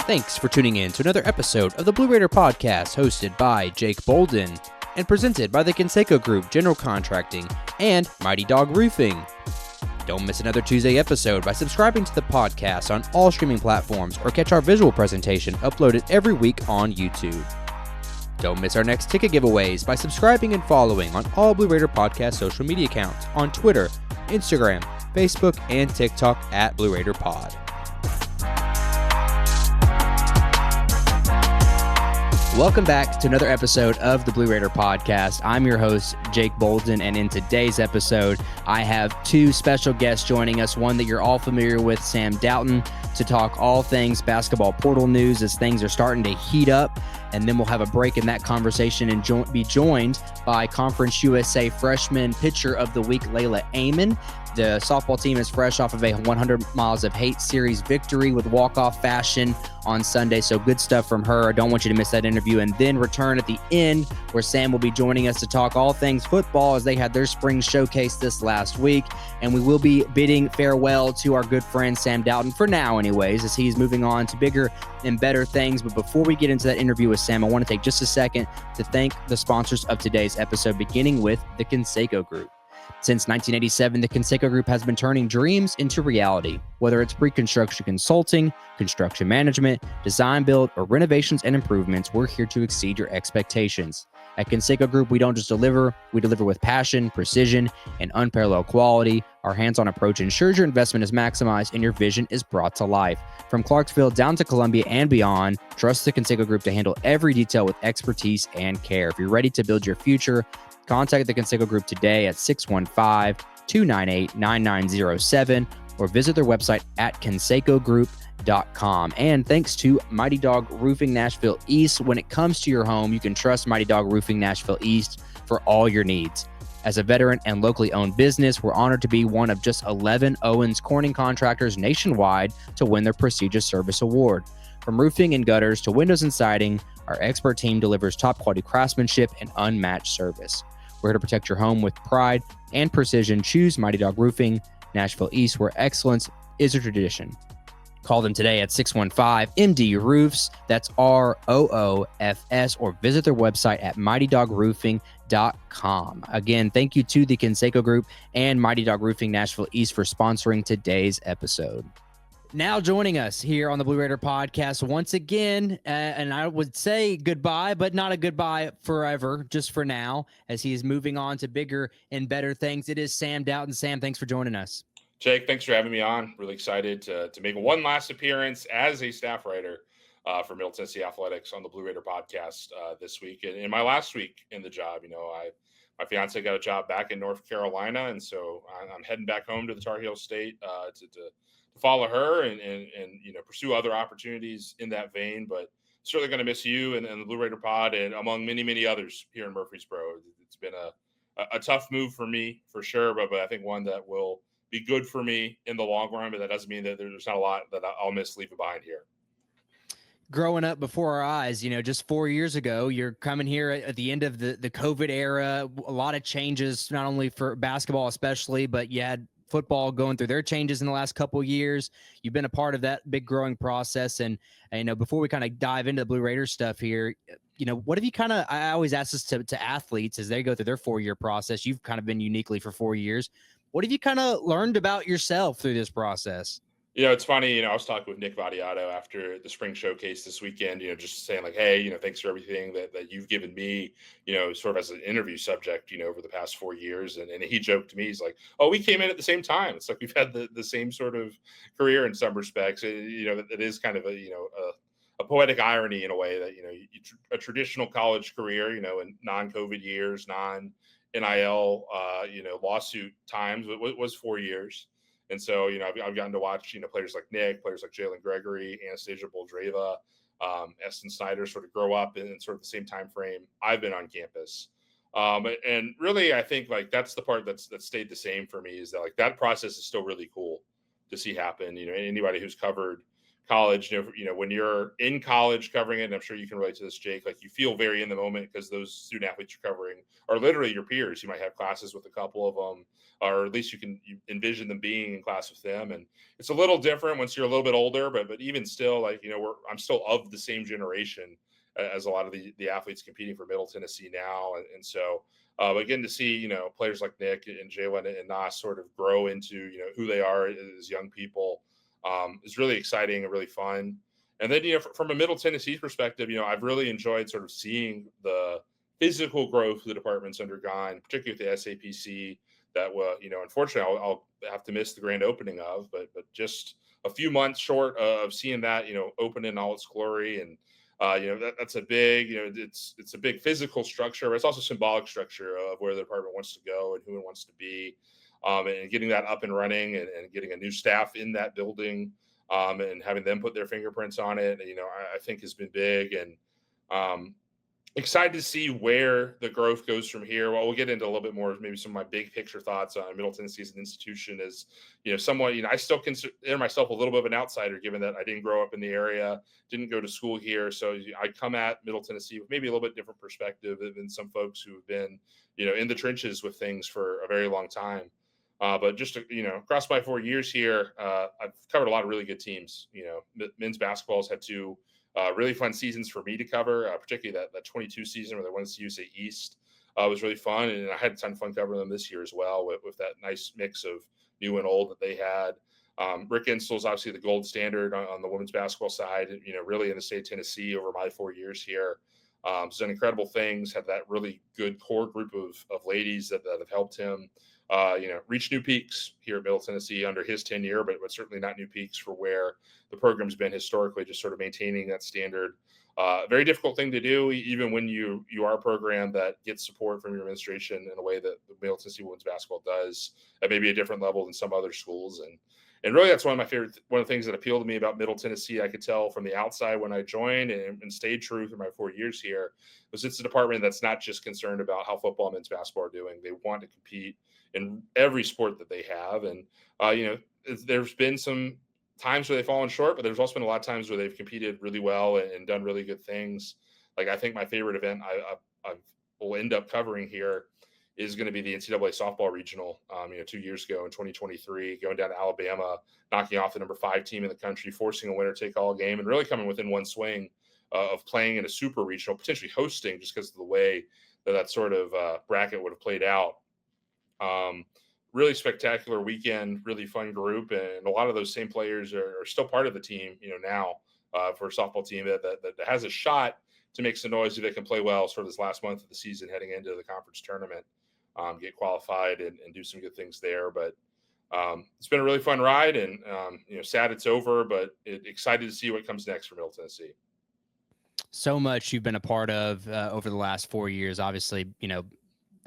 Thanks for tuning in to another episode of the Blue Raider Podcast, hosted by Jake Bolden and presented by the Conseco Group General Contracting and Mighty Dog Roofing. Don't miss another Tuesday episode by subscribing to the podcast on all streaming platforms or catch our visual presentation uploaded every week on YouTube. Don't miss our next ticket giveaways by subscribing and following on all Blue Raider Podcast social media accounts on Twitter, Instagram, Facebook, and TikTok at Blue Raider Pod. Welcome back to another episode of the Blue Raider Podcast. I'm your host, Jake Bolden, and in today's episode, I have two special guests joining us. One that you're all familiar with, Sam Doughton, to talk all things basketball portal news as things are starting to heat up. And then we'll have a break in that conversation and be joined by Conference USA Freshman Pitcher of the Week, Leila Ammon. The softball team is fresh off of a 100 Miles of Hate series victory with walk-off fashion on Sunday, so good stuff from her. I don't want you to miss that interview. And then return at the end where Sam will be joining us to talk all things football as they had their spring showcase this last week. And we will be bidding farewell to our good friend Sam Doughton, for now anyways, as he's moving on to bigger and better things. But before we get into that interview with Sam, I want to take just a second to thank the sponsors of today's episode, beginning with the Conseco Group. Since 1987, the Conseco Group has been turning dreams into reality. Whether it's pre-construction consulting, construction management, design build, or renovations and improvements, we're here to exceed your expectations. At Conseco Group, we don't just deliver, we deliver with passion, precision, and unparalleled quality. Our hands-on approach ensures your investment is maximized and your vision is brought to life. From Clarksville down to Columbia and beyond, trust the Conseco Group to handle every detail with expertise and care. If you're ready to build your future, contact the Conseco Group today at 615-298-9907 or visit their website at consecogroup.com. And thanks to Mighty Dog Roofing Nashville East, when it comes to your home, you can trust Mighty Dog Roofing Nashville East for all your needs. As a veteran and locally owned business, we're honored to be one of just 11 Owens Corning contractors nationwide to win their prestigious service award. From roofing and gutters to windows and siding, our expert team delivers top quality craftsmanship and unmatched service. We're here to protect your home with pride and precision. Choose Mighty Dog Roofing Nashville East, where excellence is a tradition. Call them today at 615-MD Roofs. That's ROOFS, or visit their website at mightydog.roofing.com. Again, thank you to the Conseco Group and Mighty Dog Roofing Nashville East for sponsoring today's episode. Now joining us here on the Blue Raider Podcast once again, and I would say goodbye, but not a goodbye forever, just for now, as he is moving on to bigger and better things. It is Sam Doughton. Sam, thanks for joining us. Jake, thanks for having me on. Really excited to make one last appearance as a staff writer for Middle Tennessee Athletics on the Blue Raider Podcast this week. And in my last week in the job, my fiance got a job back in North Carolina, and so I'm heading back home to the Tar Heel State to follow her and pursue other opportunities in that vein. But certainly going to miss you and the Blue Raider Pod, and among many, many others here in Murfreesboro. It's been a tough move for me for sure, but I think one that will be good for me in the long run. But that doesn't mean that there's not a lot that I'll miss leaving behind here. Growing up before our eyes, just 4 years ago, you're coming here at the end of the COVID era. A lot of changes, not only for basketball especially, but you had football going through their changes in the last couple of years. You've been a part of that big growing process. And before we kind of dive into the Blue Raiders stuff here, what have you I always ask this to athletes as they go through their 4-year process. You've kind of been uniquely for 4 years. What have you kind of learned about yourself through this process? It's funny, I was talking with Nick Vadiato after the spring showcase this weekend, just saying like, hey, thanks for everything that you've given me, sort of as an interview subject, over the past 4 years. And he joked to me, he's like, oh, we came in at the same time. It's like we've had the same sort of career in some respects. It is kind of a poetic irony in a way that, a traditional college career, in non-COVID years, non-NIL, lawsuit times was 4 years. And so, I've gotten to watch, players like Nick, players like Jalen Gregory, Anastasia Boldreva, Eston Snyder sort of grow up in sort of the same time frame I've been on campus. And really, I think like that's the part that stayed the same for me, is that like that process is still really cool to see happen. Anybody who's covered college, when you're in college covering it, and I'm sure you can relate to this, Jake, like you feel very in the moment because those student athletes you're covering are literally your peers. You might have classes with a couple of them, or at least you envision them being in class with them. And it's a little different once you're a little bit older, but even still, like, I'm still of the same generation as a lot of the athletes competing for Middle Tennessee now. And so, but getting to see, players like Nick and Jalen and Nas sort of grow into, who they are as young people, is really exciting and really fun. And then, from a Middle Tennessee perspective, I've really enjoyed sort of seeing the physical growth the department's undergone, particularly with the SAPC. That will, unfortunately, I'll have to miss the grand opening of, but just a few months short of seeing that, open in all its glory. And that's a big, it's a big physical structure, but it's also symbolic structure of where the department wants to go and who it wants to be. And getting that up and running and getting a new staff in that building, and having them put their fingerprints on it, I think has been big. And excited to see where the growth goes from here. Well, we'll get into a little bit more, maybe some of my big picture thoughts on Middle Tennessee as an institution. As somewhat, I still consider myself a little bit of an outsider, given that I didn't grow up in the area, didn't go to school here. So I come at Middle Tennessee with maybe a little bit different perspective than some folks who have been, in the trenches with things for a very long time. But just across my 4 years here, I've covered a lot of really good teams. Men's basketball's had two really fun seasons for me to cover, particularly that 22 season where they won the CUSA East. Was really fun, and I had a ton of fun covering them this year as well with that nice mix of new and old that they had. Rick Insell is obviously the gold standard on the women's basketball side, really in the state of Tennessee over my 4 years here. He's done incredible things, had that really good core group of ladies that have helped him reach new peaks here at Middle Tennessee under his tenure, but certainly not new peaks for where the program's been historically, just sort of maintaining that standard. Very difficult thing to do, even when you are a program that gets support from your administration in a way that the Middle Tennessee women's basketball does at maybe a different level than some other schools. And really, that's one of the things that appealed to me about Middle Tennessee. I could tell from the outside when I joined and stayed true through my 4 years here, was it's a department that's not just concerned about how football and men's basketball are doing. They want to compete in every sport that they have. And, there's been some times where they've fallen short, but there's also been a lot of times where they've competed really well and done really good things. Like, I think my favorite event I will end up covering here is going to be the NCAA softball regional, 2 years ago in 2023, going down to Alabama, knocking off the number 5 team in the country, forcing a winner-take-all game, and really coming within one swing of playing in a super regional, potentially hosting, just because of the way that sort of bracket would have played out. Really spectacular weekend, really fun group, and a lot of those same players are still part of the team, now for a softball team that has a shot to make some noise if they can play well sort of this last month of the season heading into the conference tournament, get qualified and do some good things there. But it's been a really fun ride, and sad it's over, but excited to see what comes next for Middle Tennessee. So much you've been a part of over the last 4 years. Obviously,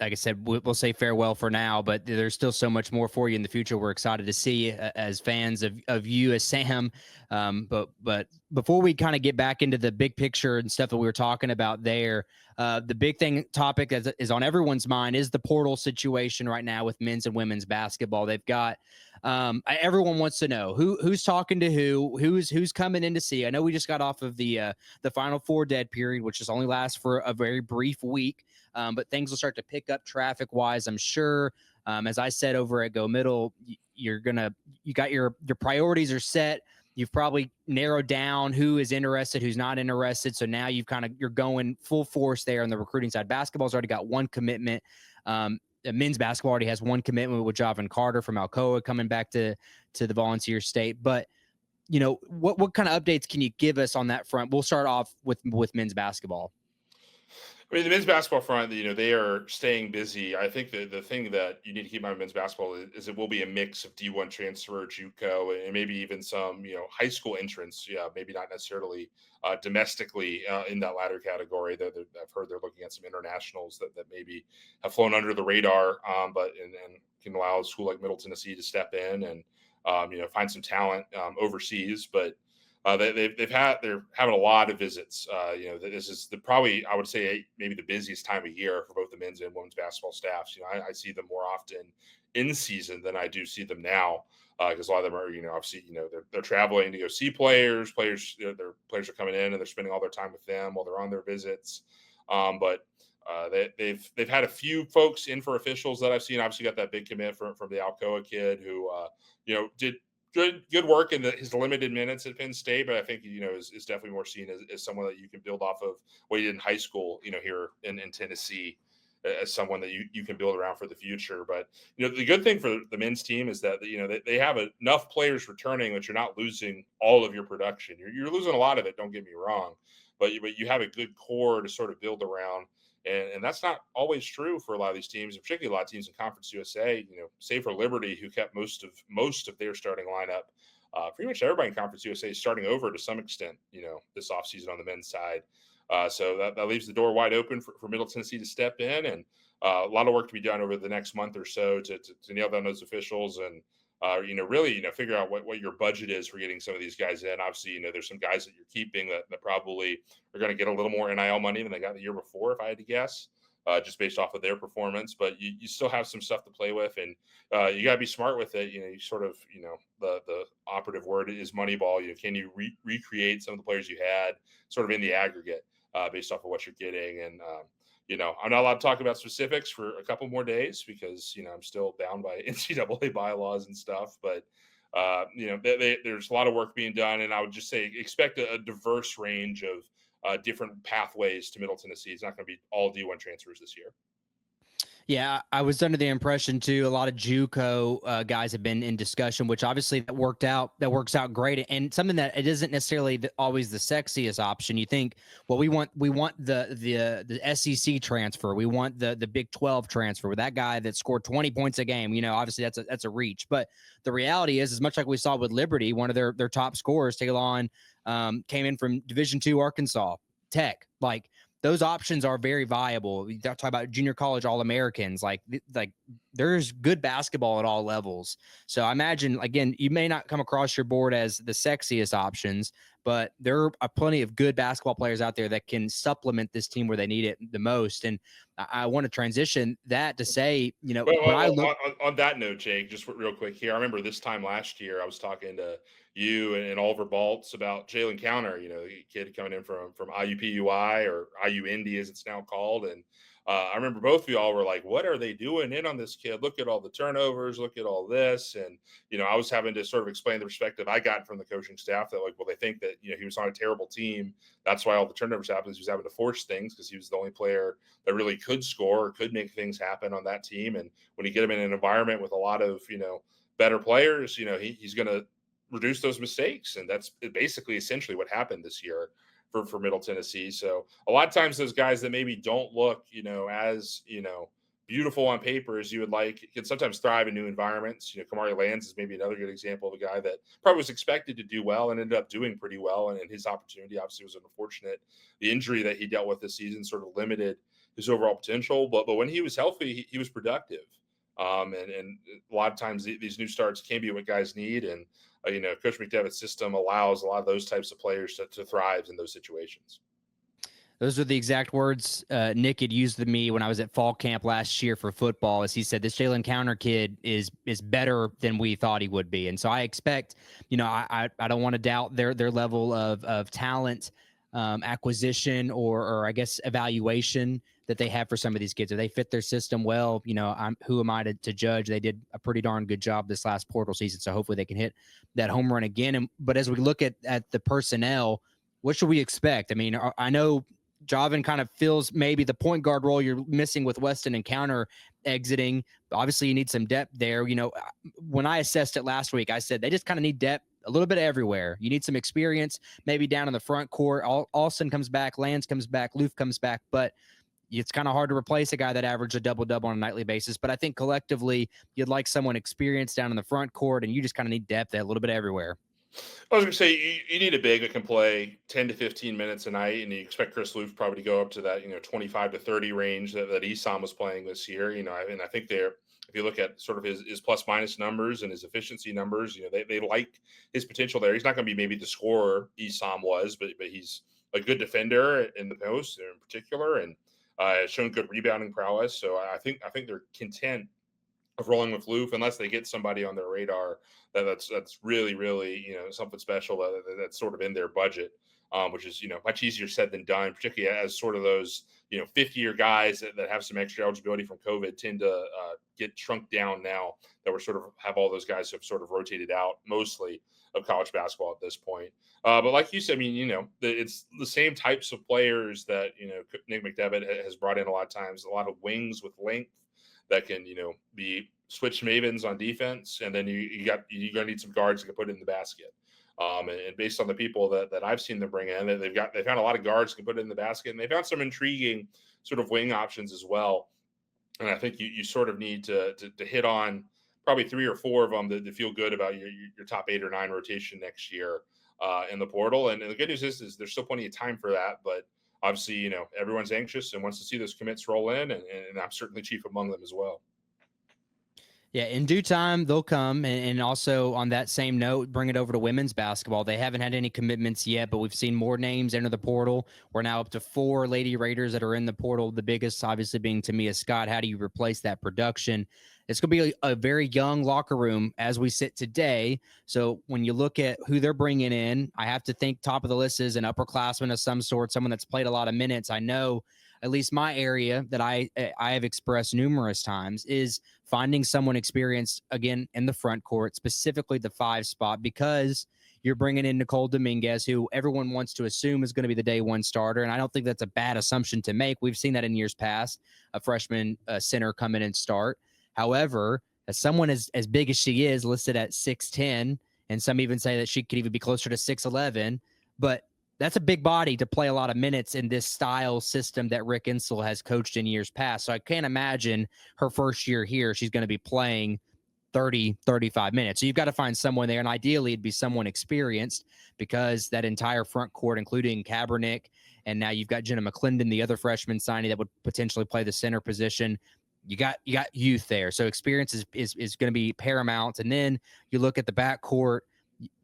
like I said, we'll say farewell for now, but there's still so much more for you in the future. We're excited to see as fans of you, as Sam. But before we kind of get back into the big picture and stuff that we were talking about there, the big topic that is on everyone's mind is the portal situation right now with men's and women's basketball. They've got everyone wants to know who's talking to who's coming in to see. I know we just got off of the Final Four dead period, which just only lasts for a very brief week. But things will start to pick up traffic wise, I'm sure. As I said over at Go Middle, you got your priorities are set. You've probably narrowed down who is interested, who's not interested. So now you're going full force there on the recruiting side. Basketball's already got one commitment. Men's basketball already has one commitment with Javon Carter from Alcoa coming back to the Volunteer State. But what kind of updates can you give us on that front? We'll start off with men's basketball. I mean, the men's basketball front, they are staying busy. I think the thing that you need to keep in mind with men's basketball is it will be a mix of D1 transfer, JUCO, and maybe even some, high school entrants. Yeah, maybe not necessarily domestically in that latter category. I've heard they're looking at some internationals that maybe have flown under the radar, but can allow a school like Middle Tennessee to step in and find some talent overseas. But they're having a lot of visits. This is probably, I would say, maybe the busiest time of year for both the men's and women's basketball staffs. I see them more often in season than I do see them now, because a lot of them are, obviously, they're traveling to go see players. Their players are coming in and they're spending all their time with them while they're on their visits. But they've had a few folks in for officials that I've seen. Obviously, got that big commit from the Alcoa kid who did good work in his limited minutes at Penn State, but I think is definitely more seen as someone that you can build off of what he did in high school, here in Tennessee, as someone that you can build around for the future. But the good thing for the men's team is that they have enough players returning that you're not losing all of your production. You're losing a lot of it. Don't get me wrong, but you have a good core to sort of build around. And that's not always true for a lot of these teams, and particularly a lot of teams in Conference USA. Save for Liberty, who kept most of their starting lineup. Pretty much everybody in Conference USA is starting over to some extent. This offseason on the men's side. So that leaves the door wide open for Middle Tennessee to step in, and a lot of work to be done over the next month or so to nail down those officials and really figure out what your budget is for getting some of these guys in. Obviously, there's some guys that you're keeping that probably are going to get a little more NIL money than they got the year before, if I had to guess, just based off of their performance. But you still have some stuff to play with, and you got to be smart with it. You sort of, the operative word is Moneyball. Can you recreate some of the players you had sort of in the aggregate based off of what you're getting? And I'm not allowed to talk about specifics for a couple more days because, I'm still bound by NCAA bylaws and stuff. But, there's a lot of work being done. And I would just say expect a diverse range of different pathways to Middle Tennessee. It's not going to be all D1 transfers this year. Yeah, I was under the impression too. A lot of JUCO guys have been in discussion, which obviously that works out great, and something that it isn't necessarily always the sexiest option. You think, well, we want the SEC transfer, we want the Big 12 transfer with that guy that scored 20 points a game. Obviously that's a reach, but the reality is, as much like we saw with Liberty, one of their top scorers, Talon, came in from Division II Arkansas Tech, like. Those options are very viable. You talk about junior college All-Americans, like there's good basketball at all levels. So I imagine, again, you may not come across your board as the sexiest options, but there are plenty of good basketball players out there that can supplement this team where they need it the most. And I want to transition that to say, on that note, Jake, just real quick here. I remember this time last year, I was talking to you and Oliver Baltz about Jalen Counter, the kid coming in from IUPUI or IU Indy as it's now called. And I remember both of y'all were like, what are they doing in on this kid? Look at all the turnovers, look at all this. And, I was having to sort of explain the perspective I got from the coaching staff that they think that, he was on a terrible team. That's why all the turnovers happened. He was having to force things because he was the only player that really could score or could make things happen on that team. And when you get him in an environment with a lot of, better players, he's going to reduce those mistakes. And that's basically essentially what happened this year for Middle Tennessee. So a lot of times those guys that maybe don't look, as, beautiful on paper as you would like, can sometimes thrive in new environments. Kamari Lands is maybe another good example of a guy that probably was expected to do well and ended up doing pretty well. And his opportunity obviously was unfortunate. The injury that he dealt with this season sort of limited his overall potential, but when he was healthy, he was productive. And a lot of times these new starts can be what guys need. And, Coach McDevitt's system allows a lot of those types of players to thrive in those situations. Those are the exact words Nick had used to me when I was at fall camp last year for football. As he said, this Jalen Counter kid is better than we thought he would be, and so I expect, I don't want to doubt their level of talent, acquisition, or I guess evaluation that they have for some of these kids. If they fit their system well, who am I to judge? They did a pretty darn good job this last portal season, so hopefully they can hit that home run again. But as we look at the personnel, what should we expect? I mean, I know Javan kind of fills maybe the point guard role you're missing with Weston and Counter exiting. Obviously, you need some depth there. When I assessed it last week, I said they just kind of need depth a little bit everywhere. You need some experience, maybe down in the front court. Alston comes back, Lands comes back, Loof comes back, but it's kind of hard to replace a guy that averaged a double-double on a nightly basis. But I think collectively, you'd like someone experienced down in the front court, and you just kind of need depth a little bit everywhere. I was going to say you need a big that can play 10 to 15 minutes a night, and you expect Chris Loof probably to go up to that 25 to 30 range that Esam was playing this year. And I think they're if you look at sort of his plus minus numbers and his efficiency numbers, they like his potential there. He's not going to be maybe the scorer Esam was, but he's a good defender in the post in particular, and shown good rebounding prowess. So I think they're content of rolling with Loof unless they get somebody on their radar that's really something special that's sort of in their budget, which is much easier said than done, particularly as sort of those fifth year guys that have some extra eligibility from COVID tend to get shrunk down now that we're sort of have all those guys who have sort of rotated out mostly of college basketball at this point. But like you said, I mean, it's the same types of players that Nick McDevitt has brought in a lot of times, a lot of wings with length that can be switch mavens on defense, and then you're gonna need some guards that can put it in the basket. And based on the people that I've seen them bring in, they found a lot of guards that can put it in the basket, and they found some intriguing sort of wing options as well. And I think you sort of need to hit on probably 3 or 4 of them to feel good about your top 8 or 9 rotation next year in the portal. And the good news is there's still plenty of time for that, but obviously, everyone's anxious and wants to see those commits roll in, and I'm certainly chief among them as well. Yeah, in due time, they'll come. And also on that same note, bring it over to women's basketball. They haven't had any commitments yet, but we've seen more names enter the portal. We're now up to 4 Lady Raiders that are in the portal, the biggest obviously being Tamia Scott. How do you replace that production? It's going to be a very young locker room as we sit today. So when you look at who they're bringing in, I have to think top of the list is an upperclassman of some sort, someone that's played a lot of minutes. I know at least my area that I have expressed numerous times is finding someone experienced again in the front court, specifically the 5 spot, because you're bringing in Nicole Dominguez, who everyone wants to assume is going to be the day 1 starter. And I don't think that's a bad assumption to make. We've seen that in years past, a freshman center come in and start. However, as someone as big as she is, listed at 6'10", and some even say that she could even be closer to 6'11", but that's a big body to play a lot of minutes in this style system that Rick Insell has coached in years past. So I can't imagine her first year here, she's going to be playing 30, 35 minutes. So you've got to find someone there, and ideally it'd be someone experienced, because that entire front court, including Kaepernick, and now you've got Jenna McClendon, the other freshman signing that would potentially play the center position. You got youth there. So experience is going to be paramount. And then you look at the backcourt.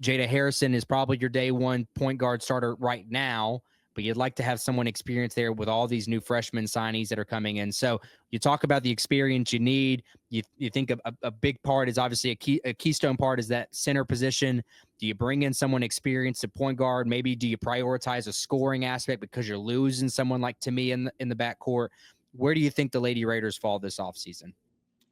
Jada Harrison is probably your day 1 point guard starter right now, but you'd like to have someone experienced there with all these new freshman signees that are coming in. So you talk about the experience you need. You think a big part is obviously a keystone part is that center position. Do you bring in someone experienced at point guard? Maybe do you prioritize a scoring aspect because you're losing someone like Tamia in the backcourt? Where do you think the Lady Raiders fall this offseason?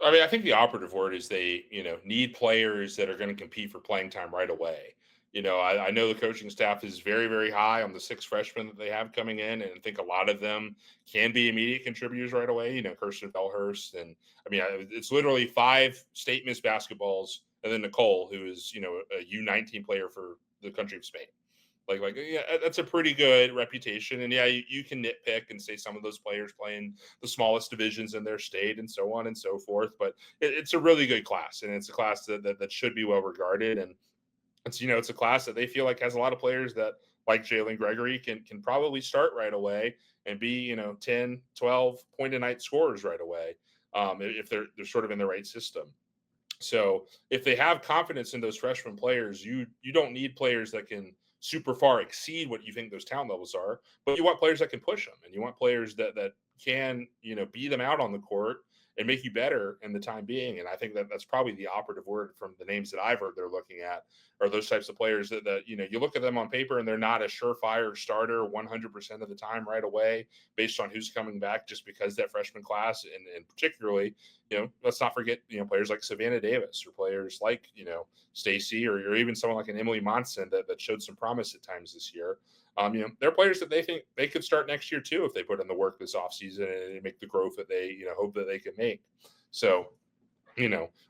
I mean, I think the operative word is they, need players that are going to compete for playing time right away. I know the coaching staff is very, very high on the 6 freshmen that they have coming in, and I think a lot of them can be immediate contributors right away. Kirsten Bellhurst, and I mean, it's literally 5 state Miss basketballs, and then Nicole, who is a U19 player for the country of Spain. Yeah, that's a pretty good reputation. And yeah, you can nitpick and say some of those players play in the smallest divisions in their state and so on and so forth. But it's a really good class, and it's a class that should be well regarded. And it's a class that they feel like has a lot of players that, like Jalen Gregory, can probably start right away and be 10, 12 point a night scorers right away, if they're sort of in the right system. So if they have confidence in those freshman players, you don't need players that can super far exceed what you think those talent levels are, but you want players that can push them, and you want players that can beat them out on the court and make you better in the time being. And I think that's probably the operative word from the names that I've heard they're looking at, are those types of players that you look at them on paper and they're not a surefire starter 100% of the time right away based on who's coming back, just because that freshman class, and particularly, let's not forget, players like Savannah Davis, or players like, Stacy, or even someone like an Emily Monson that showed some promise at times this year. They're players that they think they could start next year too if they put in the work this offseason and make the growth that they hope that they can make. So,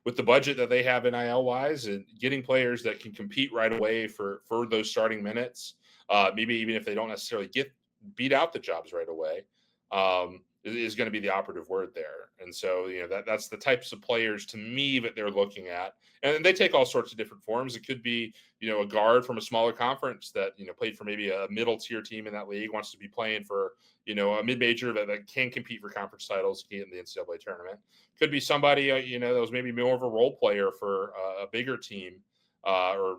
with the budget that they have NIL wise, and getting players that can compete right away for those starting minutes, maybe even if they don't necessarily get beat out the jobs right away, is going to be the operative word there. And so, that's the types of players to me that they're looking at. And they take all sorts of different forms. It could be, a guard from a smaller conference that, played for maybe a middle tier team in that league, wants to be playing for, a mid-major that can compete for conference titles in the NCAA tournament. Could be somebody, that was maybe more of a role player for a bigger team, or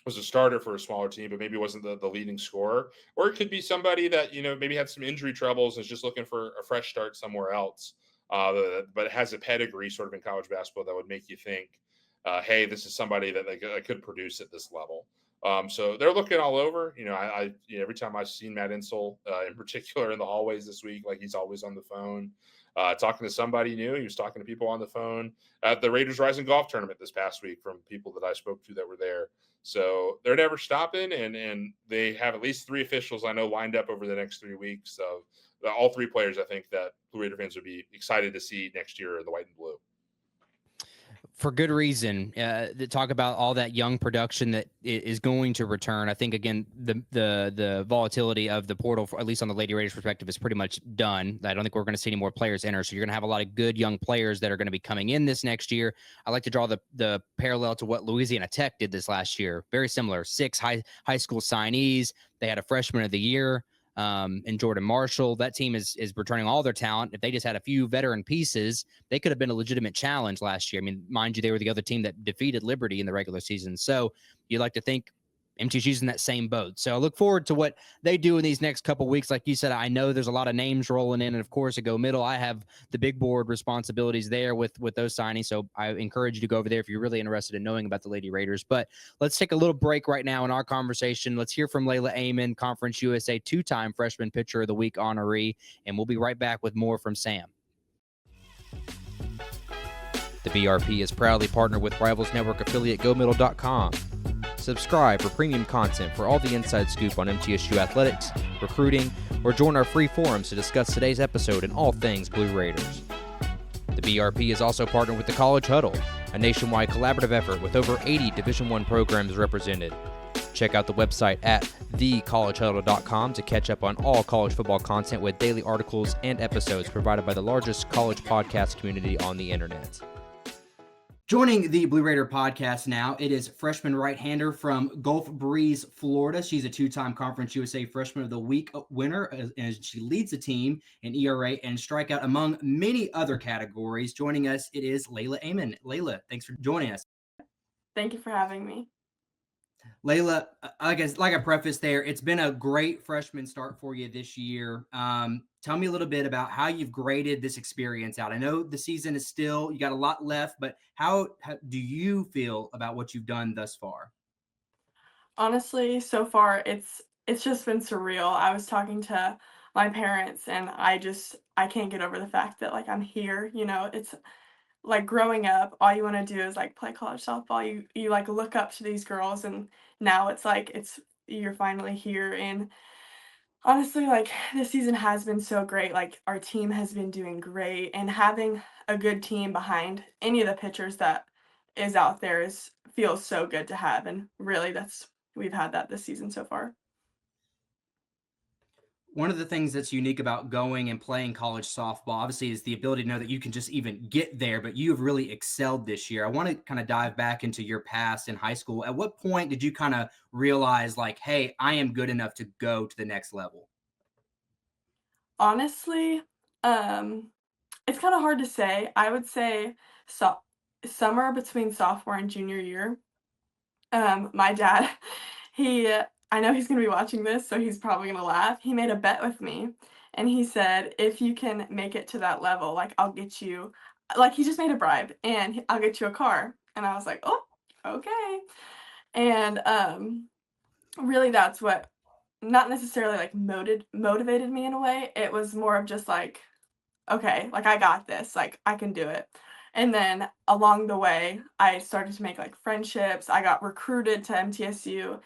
was a starter for a smaller team, but maybe wasn't the leading scorer. Or it could be somebody that, maybe had some injury troubles and is just looking for a fresh start somewhere else, but has a pedigree sort of in college basketball that would make you think, hey, this is somebody that could produce at this level. So they're looking all over. Every time I've seen Matt Insel, in particular in the hallways this week, like he's always on the phone, talking to somebody new. He was talking to people on the phone at the Raiders Rising Golf Tournament this past week from people that I spoke to that were there. So they're never stopping, and they have at least 3 officials I know lined up over the next 3 weeks. So all 3 players I think that Blue Raider fans would be excited to see next year in the white and blue. For good reason. Talk about all that young production that is going to return. I think again the volatility of the portal, at least on the Lady Raiders perspective, is pretty much done. I don't think we're going to see any more players enter. So you're going to have a lot of good young players that are going to be coming in this next year. I like to draw the parallel to what Louisiana Tech did this last year. Very similar. 6 high school signees. They had a freshman of the year. And Jordan Marshall. That team is returning all their talent. If they just had a few veteran pieces, they could have been a legitimate challenge last year. I mean, mind you, they were the other team that defeated Liberty in the regular season. So you'd like to think MTSU's in that same boat. So I look forward to what they do in these next couple of weeks. Like you said, I know there's a lot of names rolling in, and of course, at Go Middle, I have the big board responsibilities there with those signings. So I encourage you to go over there if you're really interested in knowing about the Lady Raiders. But let's take a little break right now in our conversation. Let's hear from Leila Ammon, Conference USA 2-time Freshman Pitcher of the Week honoree, and we'll be right back with more from Sam. The BRP is proudly partnered with Rivals Network affiliate GoMiddle.com. Subscribe for premium content for all the inside scoop on MTSU athletics, recruiting, or join our free forums to discuss today's episode and all things Blue Raiders. The BRP is also partnered with the College Huddle, a nationwide collaborative effort with over 80 Division I programs represented. Check out the website at thecollegehuddle.com to catch up on all college football content with daily articles and episodes provided by the largest college podcast community on the internet. Joining the Blue Raider podcast now, it is freshman right-hander from Gulf Breeze, Florida. She's a 2-time Conference USA Freshman of the Week winner, and she leads the team in ERA and strikeout, among many other categories. Joining us, it is Leila Ammon. Leila, thanks for joining us. Thank you for having me. Leila, like I prefaced there, it's been a great freshman start for you this year. Tell me a little bit about how you've graded this experience out. I know the season is still, you got a lot left, but how do you feel about what you've done thus far? Honestly, so far it's just been surreal. I was talking to my parents and I can't get over the fact that like I'm here, it's like growing up, all you want to do is like play college softball. You like look up to these girls, and now it's like you're finally here. And honestly, like this season has been so great. Like our team has been doing great, and having a good team behind any of the pitchers that is out there feels so good to have. And really, we've had that this season so far. One of the things that's unique about going and playing college softball, obviously, is the ability to know that you can just even get there, but you have really excelled this year. I want to kind of dive back into your past in high school. At what point did you kind of realize like, hey, I am good enough to go to the next level? Honestly, it's kind of hard to say. I would say summer between sophomore and junior year. My dad, I know he's going to be watching this, so he's probably going to laugh. He made a bet with me, and he said, if you can make it to that level, like, I'll get you, like, he just made a bribe, and I'll get you a car. And I was like, oh, okay. And really that's what, not necessarily, like, motivated me in a way. It was more of just, like, okay, like, I got this. Like, I can do it. And then along the way, I started to make, like, friendships. I got recruited to MTSU.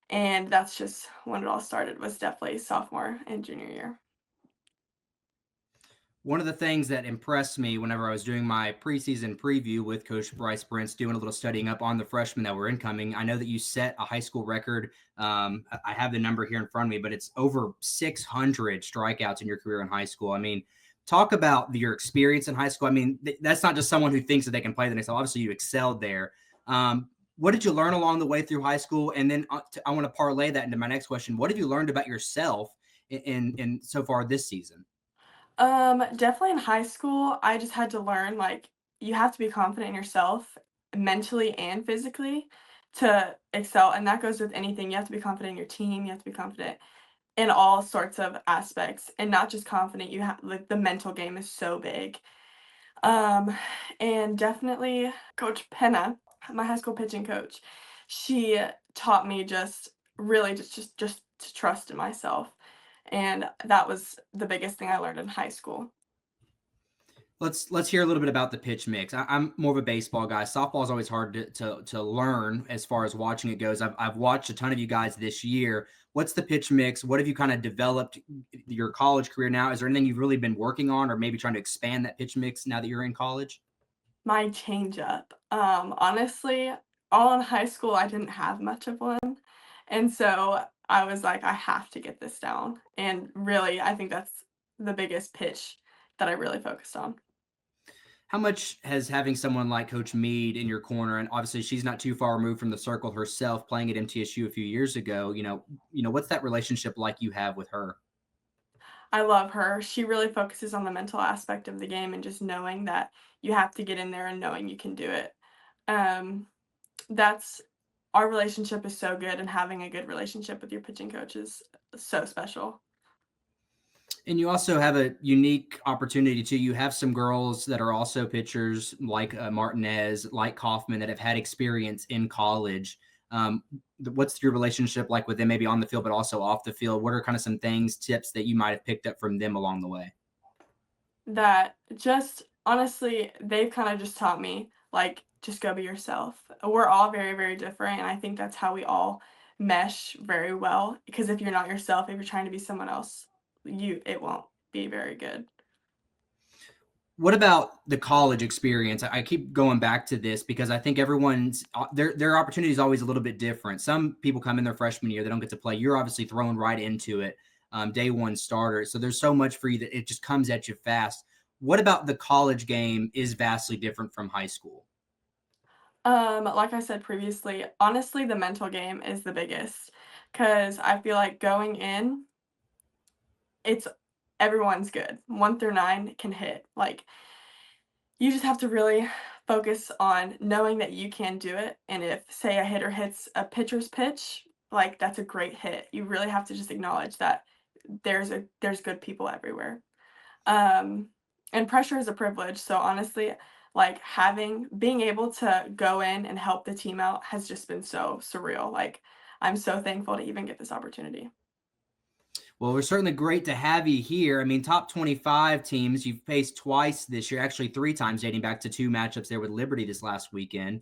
And that's just when it all started, was definitely sophomore and junior year. One of the things that impressed me whenever I was doing my preseason preview with Coach Bryce Brentz, doing a little studying up on the freshmen that were incoming, I know that you set a high school record. I have the number here in front of me, but it's over 600 strikeouts in your career in high school. I mean, talk about your experience in high school. I mean, that's not just someone who thinks that they can play the next level. Obviously, you excelled there. What did you learn along the way through high school? And then I want to parlay that into my next question. What have you learned about yourself in so far this season? Definitely in high school, I just had to learn, like, you have to be confident in yourself mentally and physically to excel, and that goes with anything. You have to be confident in your team, you have to be confident in all sorts of aspects, and not just confident, you have like, the mental game is so big. Um, and definitely Coach Penna, my high school pitching coach, she taught me just really just to trust in myself, and that was the biggest thing I learned in high school. Let's hear a little bit about the pitch mix. I'm more of a baseball guy. Softball is always hard to learn as far as watching it goes. I've watched a ton of you guys this year. What's the pitch mix? What have you kind of developed your college career now? Is there anything you've really been working on, or maybe trying to expand that pitch mix now that you're in college? My changeup, honestly, all in high school, I didn't have much of one, and so I was like, "I have to get this down," and really, I think that's the biggest pitch that I really focused on. How much has having someone like Coach Mead in your corner, and obviously she's not too far removed from the circle herself, playing at MTSU a few years ago. What's that relationship like you have with her? I love her. She really focuses on the mental aspect of the game and just knowing that you have to get in there and knowing you can do it. Um, that's our relationship is so good, and having a good relationship with your pitching coach is so special. And you also have a unique opportunity too. You have some girls that are also pitchers, like Martinez, like Kaufman, that have had experience in college. What's your relationship like with them, maybe on the field, but also off the field? What are kind of some things, tips that you might have picked up from them along the way? That just honestly, they've kind of just taught me, like, just go be yourself. We're all very, very different, and I think that's how we all mesh very well. Because if you're not yourself, if you're trying to be someone else, it won't be very good. What about the college experience? I keep going back to this because I think everyone's their opportunity is always a little bit different. Some people come in their freshman year, they don't get to play. You're obviously thrown right into it, day one starter. So there's so much for you that it just comes at you fast. What about the college game is vastly different from high school? Like I said previously, honestly, the mental game is the biggest. Cause I feel like going in, it's everyone's good. 1 through 9 can hit. Like, you just have to really focus on knowing that you can do it, and if, say, a hitter hits a pitcher's pitch, like, that's a great hit. You really have to just acknowledge that there's good people everywhere. Um, and pressure is a privilege, so honestly, like, being able to go in and help the team out has just been so surreal. Like, I'm so thankful to even get this opportunity. Well, we're certainly great to have you here. I mean, top 25 teams you've faced twice this year, actually three times, dating back to two matchups there with Liberty this last weekend.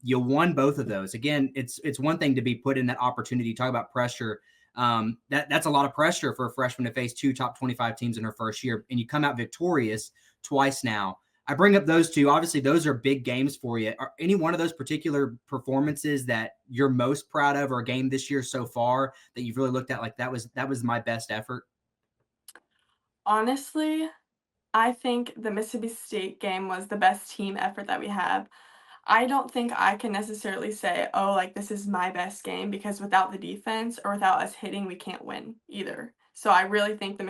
You won both of those. Again, it's one thing to be put in that opportunity. You talk about pressure. That's a lot of pressure for a freshman to face two top 25 teams in her first year, and you come out victorious twice now. I bring up those two. Obviously, those are big games for you. Are any one of those particular performances that you're most proud of, or a game this year so far that you've really looked at like that was my best effort? Honestly, I think the Mississippi State game was the best team effort that we have. I don't think I can necessarily say, "Oh, like, this is my best game," because without the defense or without us hitting, we can't win either. So I really think the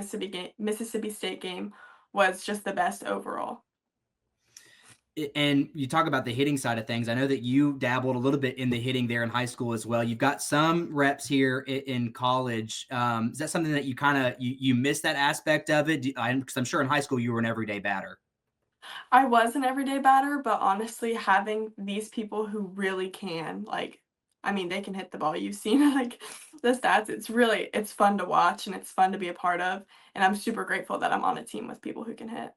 Mississippi State game was just the best overall. And you talk about the hitting side of things. I know that you dabbled a little bit in the hitting there in high school as well. You've got some reps here in college. Is that something that you kind of you miss that aspect of it? Because I'm sure in high school you were an everyday batter. I was an everyday batter, but honestly, having these people who really can, like, I mean, they can hit the ball. You've seen, like, the stats. It's fun to watch and it's fun to be a part of, and I'm super grateful that I'm on a team with people who can hit.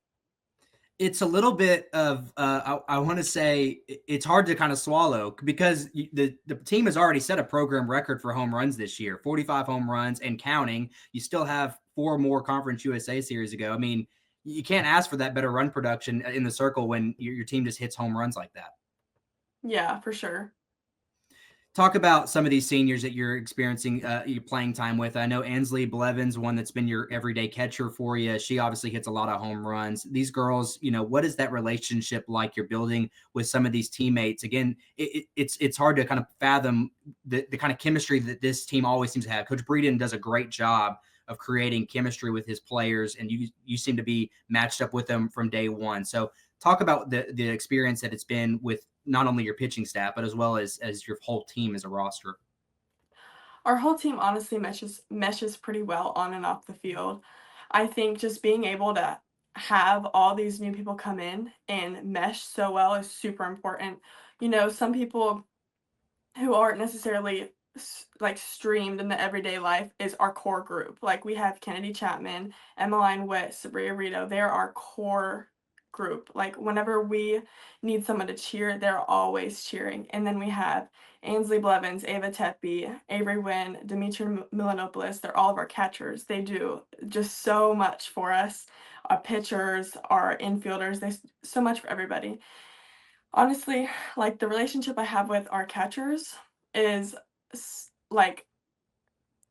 It's a little bit of I want to say it's hard to kind of swallow because the team has already set a program record for home runs this year, 45 home runs and counting. You still have four more Conference USA series ago. I mean, you can't ask for that better run production in the circle when your team just hits home runs like that. Yeah, for sure. talk about some of these seniors that you're experiencing your playing time with. I know Ansley Blevins, one that's been your everyday catcher for you. She obviously hits a lot of home runs. These girls, what is that relationship like you're building with some of these teammates? Again, it's hard to kind of fathom the kind of chemistry that this team always seems to have. Coach Breeden does a great job of creating chemistry with his players, and you seem to be matched up with them from day one. So talk about the experience that it's been with not only your pitching staff, but as well as your whole team as a roster. Our whole team honestly meshes pretty well on and off the field. I think just being able to have all these new people come in and mesh so well is super important. Some people who aren't necessarily like streamed in the everyday life is our core group. Like we have Kennedy Chapman, Emmeline Witt, Sabria Rito. They're our core group. Like whenever we need someone to cheer, they're always cheering. And then we have Ansley Blevins, Ava Tepe, Avery Wynn, Dimitri Milanopoulos. They're all of our catchers. They do just so much for us. Our pitchers, our infielders, they so much for everybody. Honestly, like the relationship I have with our catchers is like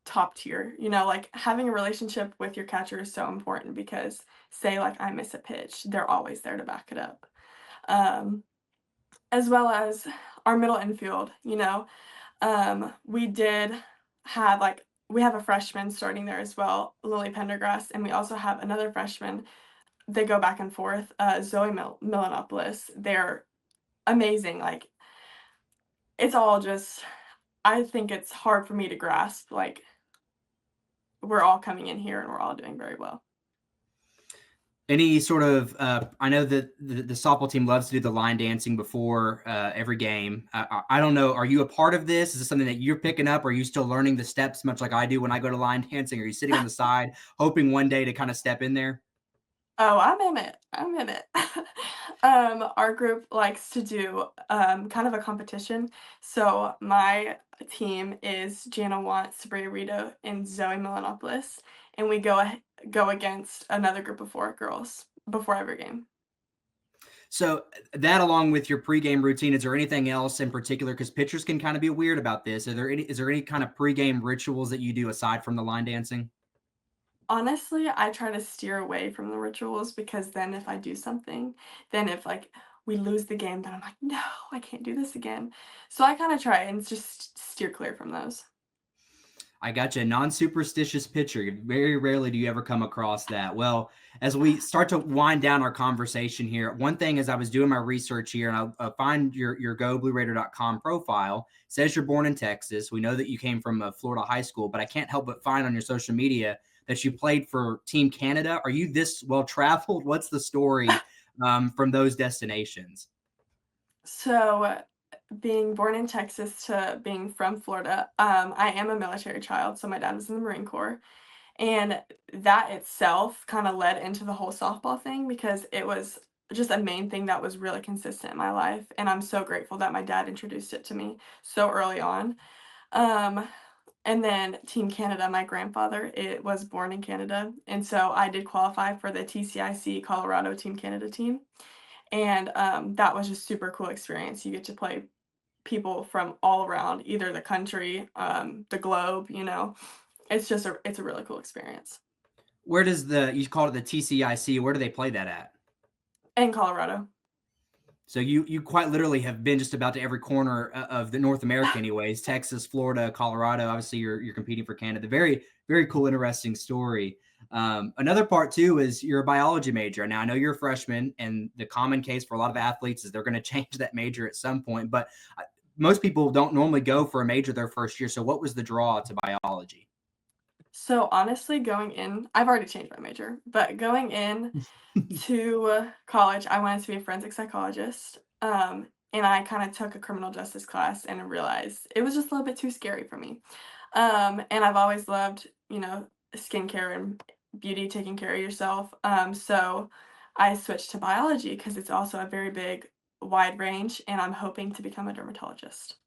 top tier. Like having a relationship with your catcher is so important because say like I miss a pitch, they're always there to back it up. As well as our middle infield, we did have we have a freshman starting there as well, Lily Pendergrass, and we also have another freshman. They go back and forth, Zoe Milanopoulos. They're amazing. Like it's all just, I think it's hard for me to grasp. Like we're all coming in here and we're all doing very well. Any sort of, I know that the softball team loves to do the line dancing before every game. I don't know. Are you a part of this? Is this something that you're picking up? Are you still learning the steps much like I do when I go to line dancing? Are you sitting on the side hoping one day to kind of step in there? Oh, I'm in it. I'm in it. Our group likes to do kind of a competition. So my team is Jana Want, Sabria Rito, and Zoe Milanopoulos, and we go against another group of 4 girls before every game. So that, along with your pregame routine, is there anything else in particular? Because pitchers can kind of be weird about this. Is there any kind of pregame rituals that you do aside from the line dancing? Honestly, I try to steer away from the rituals because then if I do something, then if like we lose the game, then I'm like, no, I can't do this again. So I kind of try and just steer clear from those. I got you. Non-superstitious pitcher. Very rarely do you ever come across that. Well, as we start to wind down our conversation here, one thing as I was doing my research here, and I'll find your GoBlueRaider.com profile, it says you're born in Texas. We know that you came from a Florida high school, but I can't help but find on your social media that you played for Team Canada. Are you this well-traveled? What's the story from those destinations? So being born in Texas to being from Florida, I am a military child. So my dad was in the Marine Corps. And that itself kind of led into the whole softball thing because it was just a main thing that was really consistent in my life. And I'm so grateful that my dad introduced it to me so early on. And then Team Canada, my grandfather, it was born in Canada. And so I did qualify for the TCIC Colorado Team Canada team. And that was just super cool experience. You get to play people from all around, either the country, the globe, It's just it's a really cool experience. Where does you call it the TCIC? Where do they play that at? In Colorado. So you quite literally have been just about to every corner of the North America, anyways. Texas, Florida, Colorado. Obviously, you're competing for Canada. Very, very cool, interesting story. Another part too is you're a biology major. Now I know you're a freshman, and the common case for a lot of athletes is they're going to change that major at some point. But most people don't normally go for a major their first year. So what was the draw to biology? So honestly, going in, I've already changed my major, but going in to college, I wanted to be a forensic psychologist. And I kind of took a criminal justice class and realized it was just a little bit too scary for me. And I've always loved, skincare and beauty, taking care of yourself. So I switched to biology because it's also a very big, wide range, and I'm hoping to become a dermatologist.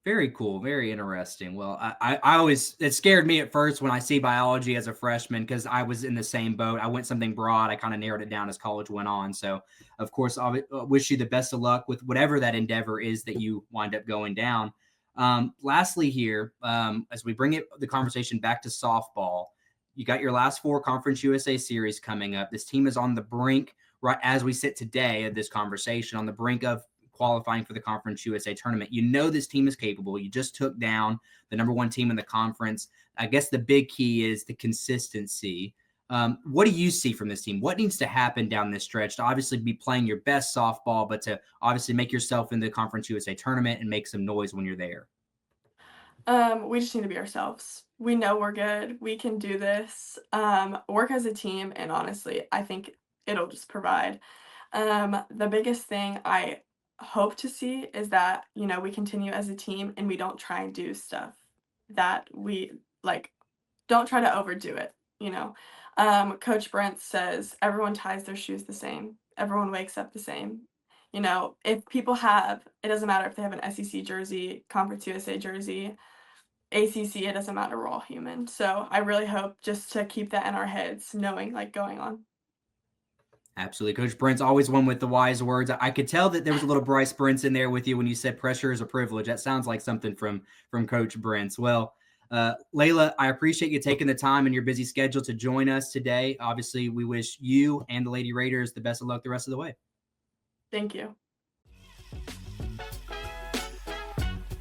Very cool. Very interesting. Well, I always, it scared me at first when I see biology as a freshman because I was in the same boat. I went something broad. I kind of narrowed it down as college went on. So, of course, I wish you the best of luck with whatever that endeavor is that you wind up going down. Lastly here, as we bring the conversation back to softball, you got your last 4 Conference USA series coming up. This team is on the brink, right as we sit today of this conversation, on the brink of qualifying for the Conference USA tournament. You know this team is capable. You just took down the number 1 team in the conference. I guess the big key is the consistency. What do you see from this team? What needs to happen down this stretch to obviously be playing your best softball, but to obviously make yourself in the Conference USA tournament and make some noise when you're there? We just need to be ourselves. We know we're good. We can do this. Work as a team, and honestly, I think it'll just provide. The biggest thing I hope to see is that, we continue as a team and we don't try and do stuff that we like, don't try to overdo it. Coach Brent says everyone ties their shoes the same, everyone wakes up the same. If people it doesn't matter if they have an SEC jersey, Conference USA jersey, ACC, it doesn't matter, we're all human. So I really hope just to keep that in our heads, knowing going on. Absolutely. Coach Brent's always one with the wise words. I could tell that there was a little Bryce Brent's in there with you when you said pressure is a privilege. That sounds like something from Coach Brent's. Well, Leila, I appreciate you taking the time in your busy schedule to join us today. Obviously, we wish you and the Lady Raiders the best of luck the rest of the way. Thank you.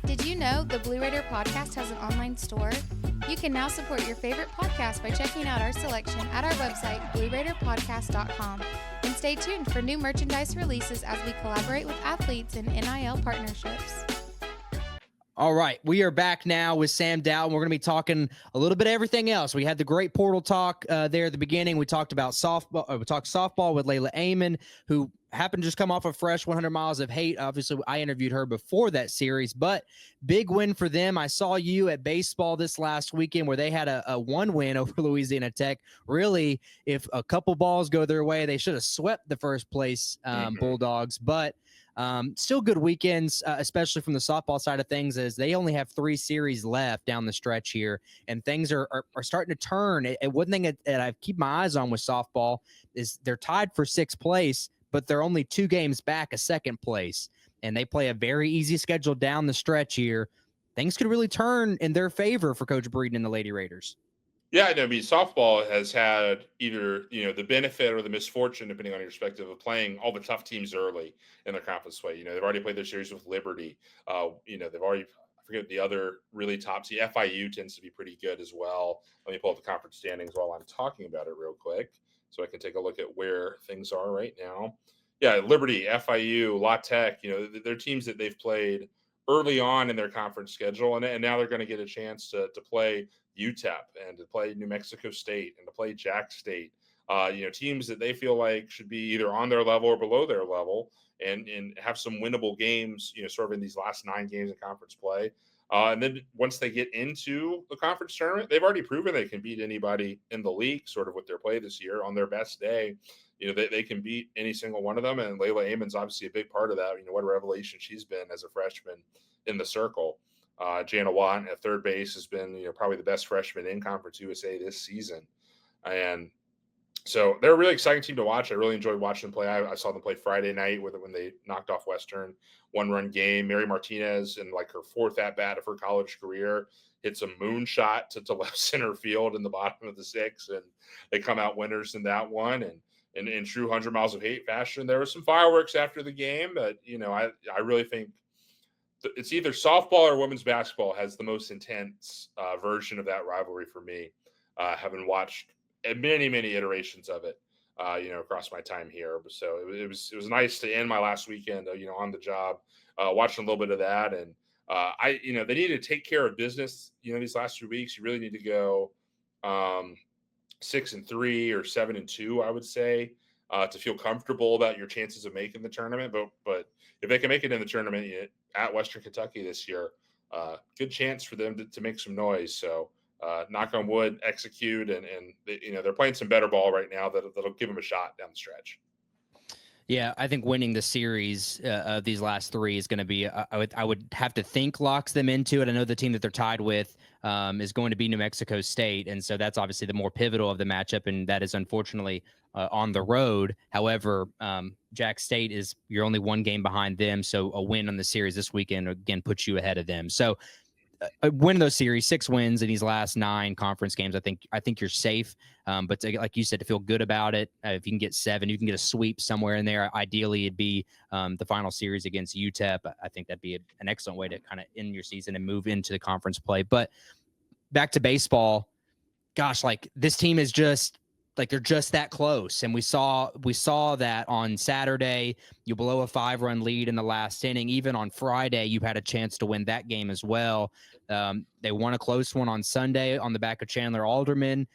Did you know the Blue Raider podcast has an online store? You can now support your favorite podcast by checking out our selection at our website, blueraiderpodcast.com. And stay tuned for new merchandise releases as we collaborate with athletes in NIL partnerships. All right, we are back now with Sam Doughton. We're going to be talking a little bit of everything else. We had the great portal talk there at the beginning. We talked about softball. We talked softball with Leila Ammon, who happened to just come off a fresh 100 Miles of Hate. Obviously, I interviewed her before that series, but big win for them. I saw you at baseball this last weekend where they had a 1 win over Louisiana Tech. Really, if a couple balls go their way, they should have swept the first place Bulldogs, but still good weekends, especially from the softball side of things, as they only have 3 series left down the stretch here, and things are starting to turn. And one thing that I keep my eyes on with softball is they're tied for 6th place, but they're only 2 games back of 2nd place, and they play a very easy schedule down the stretch here. Things could really turn in their favor for Coach Breeden and the Lady Raiders. Yeah, I mean, softball has had either, the benefit or the misfortune, depending on your perspective, of playing all the tough teams early in their conference play. They've already played their series with Liberty. They've already, I forget the other really top team. FIU tends to be pretty good as well. Let me pull up the conference standings while I'm talking about it real quick so I can take a look at where things are right now. Yeah, Liberty, FIU, La Tech, they're teams that they've played early on in their conference schedule, and now they're going to get a chance to play UTEP and to play New Mexico State and to play Jack State, teams that they feel like should be either on their level or below their level, and have some winnable games, sort of in these last 9 games of conference play. And then once they get into the conference tournament, they've already proven they can beat anybody in the league, sort of with their play this year. On their best day, they can beat any single one of them. And Leila Ammon's obviously a big part of that. What a revelation she's been as a freshman in the circle. Jana Watt at third base has been, probably the best freshman in Conference USA this season. And so they're a really exciting team to watch. I really enjoyed watching them play. I saw them play Friday night when they knocked off Western, 1-run game. Mary Martinez, in like her 4th at-bat of her college career, hits a moonshot to left center field in the bottom of the 6th, and they come out winners in that one. And in true 100 Miles of Hate fashion, there was some fireworks after the game, but, I really think it's either softball or women's basketball has the most intense version of that rivalry for me, having watched many, many iterations of it, across my time here. So it was nice to end my last weekend, on the job, watching a little bit of that. And they need to take care of business, these last 2 weeks. You really need to go 6-3 or 7-2, I would say, to feel comfortable about your chances of making the tournament. But if they can make it in the tournament at Western Kentucky this year, good chance for them to make some noise. So knock on wood, execute, and they're playing some better ball right now that'll give them a shot down the stretch. Yeah, I think winning the series of these last three is going to be. I would have to think locks them into it. I know the team that they're tied with is going to be New Mexico State, and so that's obviously the more pivotal of the matchup, and that is unfortunately on the road. However, Jack State is you're only one game behind them, so a win on the series this weekend again puts you ahead of them. So win those series, 6 wins in these last 9 conference games. I think you're safe. But like you said, to feel good about it, if you can get 7, you can get a sweep somewhere in there. Ideally, it'd be the final series against UTEP. I think that'd be an excellent way to kind of end your season and move into the conference play. But back to baseball, gosh, like this team is just like they're just that close. And we saw that on Saturday. You blow a 5-run lead in the last inning. Even on Friday, you had a chance to win that game as well. They won a close one on Sunday on the back of Chandler Alderman.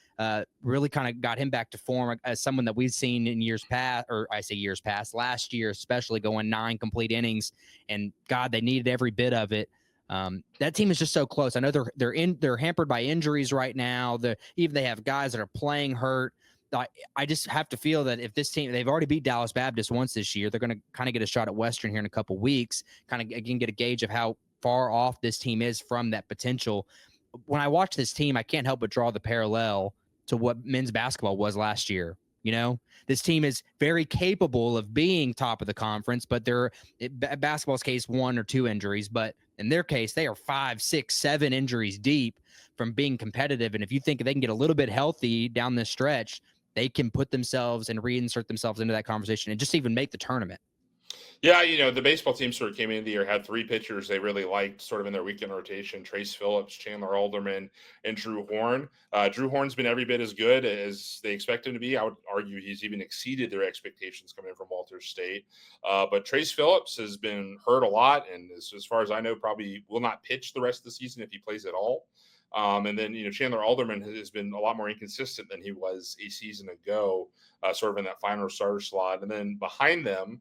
Really kind of got him back to form as someone that we've seen in years past, or I say years past, last year especially, going 9 complete innings. And God, they needed every bit of it. That team is just so close. I know they're hampered by injuries right now. Even they have guys that are playing hurt. I just have to feel that if this team, they've already beat Dallas Baptist once this year, they're going to kind of get a shot at Western here in a couple weeks, kind of again get a gauge of how far off this team is from that potential. When I watch this team, I can't help but draw the parallel to what men's basketball was last year. You know, this team is very capable of being top of the conference, but basketball's case 1 or 2 injuries, but in their case, they are 5, 6, 7 injuries deep from being competitive. And if you think they can get a little bit healthy down this stretch, they can put themselves and reinsert themselves into that conversation and just even make the tournament. Yeah, the baseball team sort of came into the year, had 3 pitchers they really liked sort of in their weekend rotation: Trace Phillips, Chandler Alderman, and Drew Horn. Drew Horn's been every bit as good as they expect him to be. I would argue he's even exceeded their expectations coming in from Walters State. But Trace Phillips has been hurt a lot, and as far as I know, probably will not pitch the rest of the season if he plays at all. And then, Chandler Alderman has been a lot more inconsistent than he was a season ago, sort of in that final starter slot. And then behind them,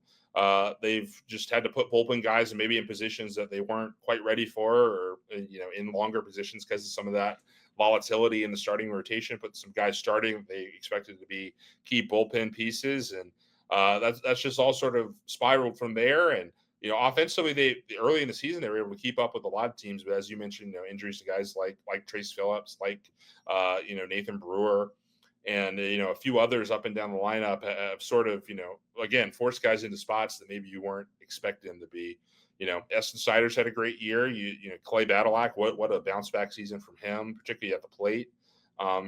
they've just had to put bullpen guys and maybe in positions that they weren't quite ready for, or, in longer positions because of some of that volatility in the starting rotation, put some guys starting they expected to be key bullpen pieces. And that's just all sort of spiraled from there. And, offensively, early in the season, they were able to keep up with a lot of teams. But as you mentioned, injuries to guys like Trace Phillips, like, Nathan Brewer, and, a few others up and down the lineup have sort of, again, forced guys into spots that maybe you weren't expecting them to be. Eston Siders had a great year. Clay Badalak, what a bounce back season from him, particularly at the plate,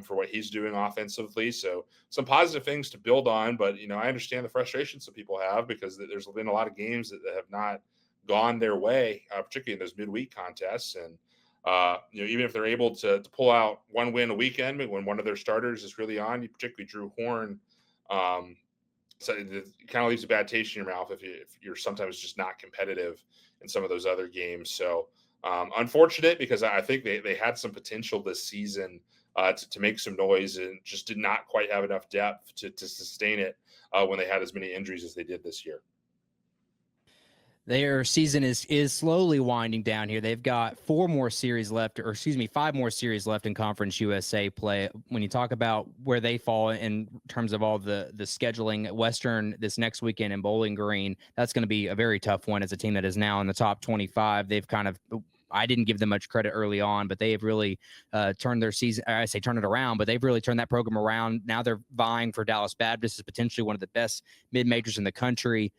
for what he's doing offensively. So some positive things to build on, but, I understand the frustration some people have because there's been a lot of games that have not gone their way, particularly in those midweek contests. And, even if they're able to pull out one win a weekend when one of their starters is really on, particularly Drew Horn, so it kind of leaves a bad taste in your mouth if you're sometimes just not competitive in some of those other games. So unfortunate, because I think they had some potential this season to make some noise, and just did not quite have enough depth to sustain it when they had as many injuries as they did this year. Their season is slowly winding down here. They've got 5 more series left in Conference USA play. When you talk about where they fall in terms of all the scheduling, Western this next weekend in Bowling Green, that's going to be a very tough one as a team that is now in the top 25. They've kind of, I didn't give them much credit early on, but they have really turned their season. I say turn it around, but they've really turned that program around. Now they're vying for Dallas Baptist as potentially one of the best mid-majors in the country.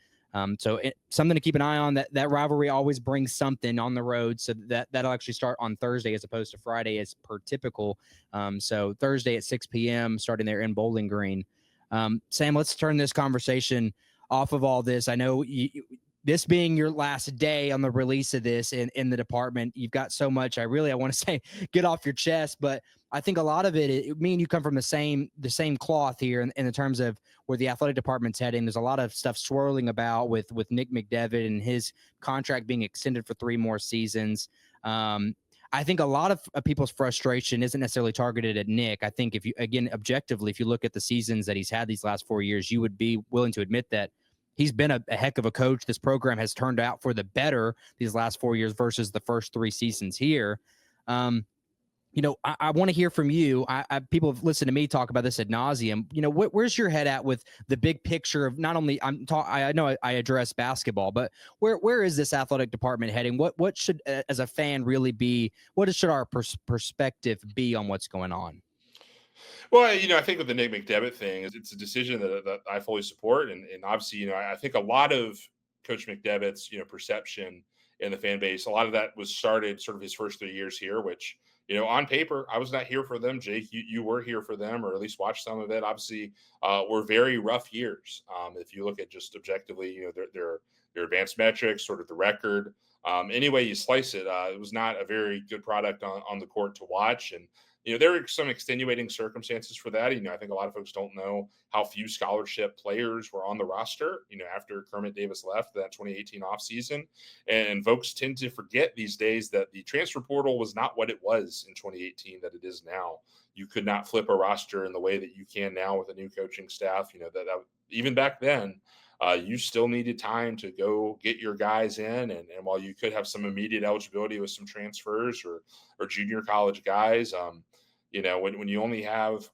So something to keep an eye on. That rivalry always brings something on the road. So that'll actually start on Thursday as opposed to Friday as per typical. So Thursday at 6 p.m. starting there in Bowling Green. Sam, let's turn this conversation off of all this. I know this being your last day on the release of this in the department, you've got so much. I want to say get off your chest, but I think a lot of it, me and you come from the same cloth here in the terms of where the athletic department's heading. There's a lot of stuff swirling about with Nick McDevitt and his contract being extended for 3 more seasons. I think a lot of people's frustration isn't necessarily targeted at Nick. I think objectively, if you look at the seasons that he's had these last 4 years, you would be willing to admit that he's been a heck of a coach. This program has turned out for the better these last 4 years versus the first 3 seasons here. I want to hear from you. People have listened to me talk about this ad nauseum. Where's your head at with the big picture of not only I know I address basketball, but where is this athletic department heading? What should, as a fan, really be? What should our perspective be on what's going on? Well, I think with the Nick McDevitt thing, it's a decision that I fully support, and obviously, I think a lot of Coach McDevitt's perception in the fan base, a lot of that was started sort of his first 3 years here, which on paper I was not here for them. Jake, you were here for them, or at least watched some of it. Obviously, were very rough years. If you look at just objectively, their advanced metrics, sort of the record. Any way you slice it, it was not a very good product on the court to watch, and there were some extenuating circumstances for that. I think a lot of folks don't know how few scholarship players were on the roster, after Kermit Davis left that 2018 offseason. And folks tend to forget these days that the transfer portal was not what it was in 2018 that it is now. You could not flip a roster in the way that you can now with a new coaching staff. That even back then, you still needed time to go get your guys in. And while you could have some immediate eligibility with some transfers or junior college guys, when you only have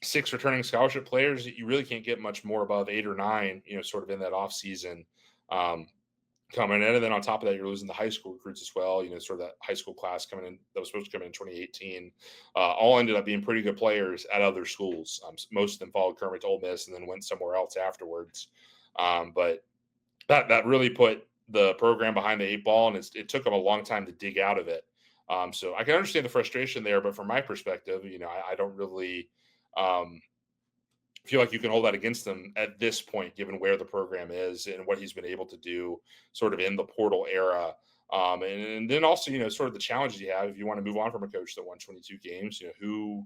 6 returning scholarship players, you really can't get much more above 8 or 9, sort of in that off season coming in. And then on top of that, you're losing the high school recruits as well. Sort of that high school class coming in that was supposed to come in 2018, all ended up being pretty good players at other schools. Most of them followed Kermit to Ole Miss and then went somewhere else afterwards. But that really put the program behind the 8 ball, and it took them a long time to dig out of it. So I can understand the frustration there, but from my perspective, I don't really feel like you can hold that against them at this point, given where the program is and what he's been able to do sort of in the portal era. And then also, sort of the challenges you have if you want to move on from a coach that won 22 games, who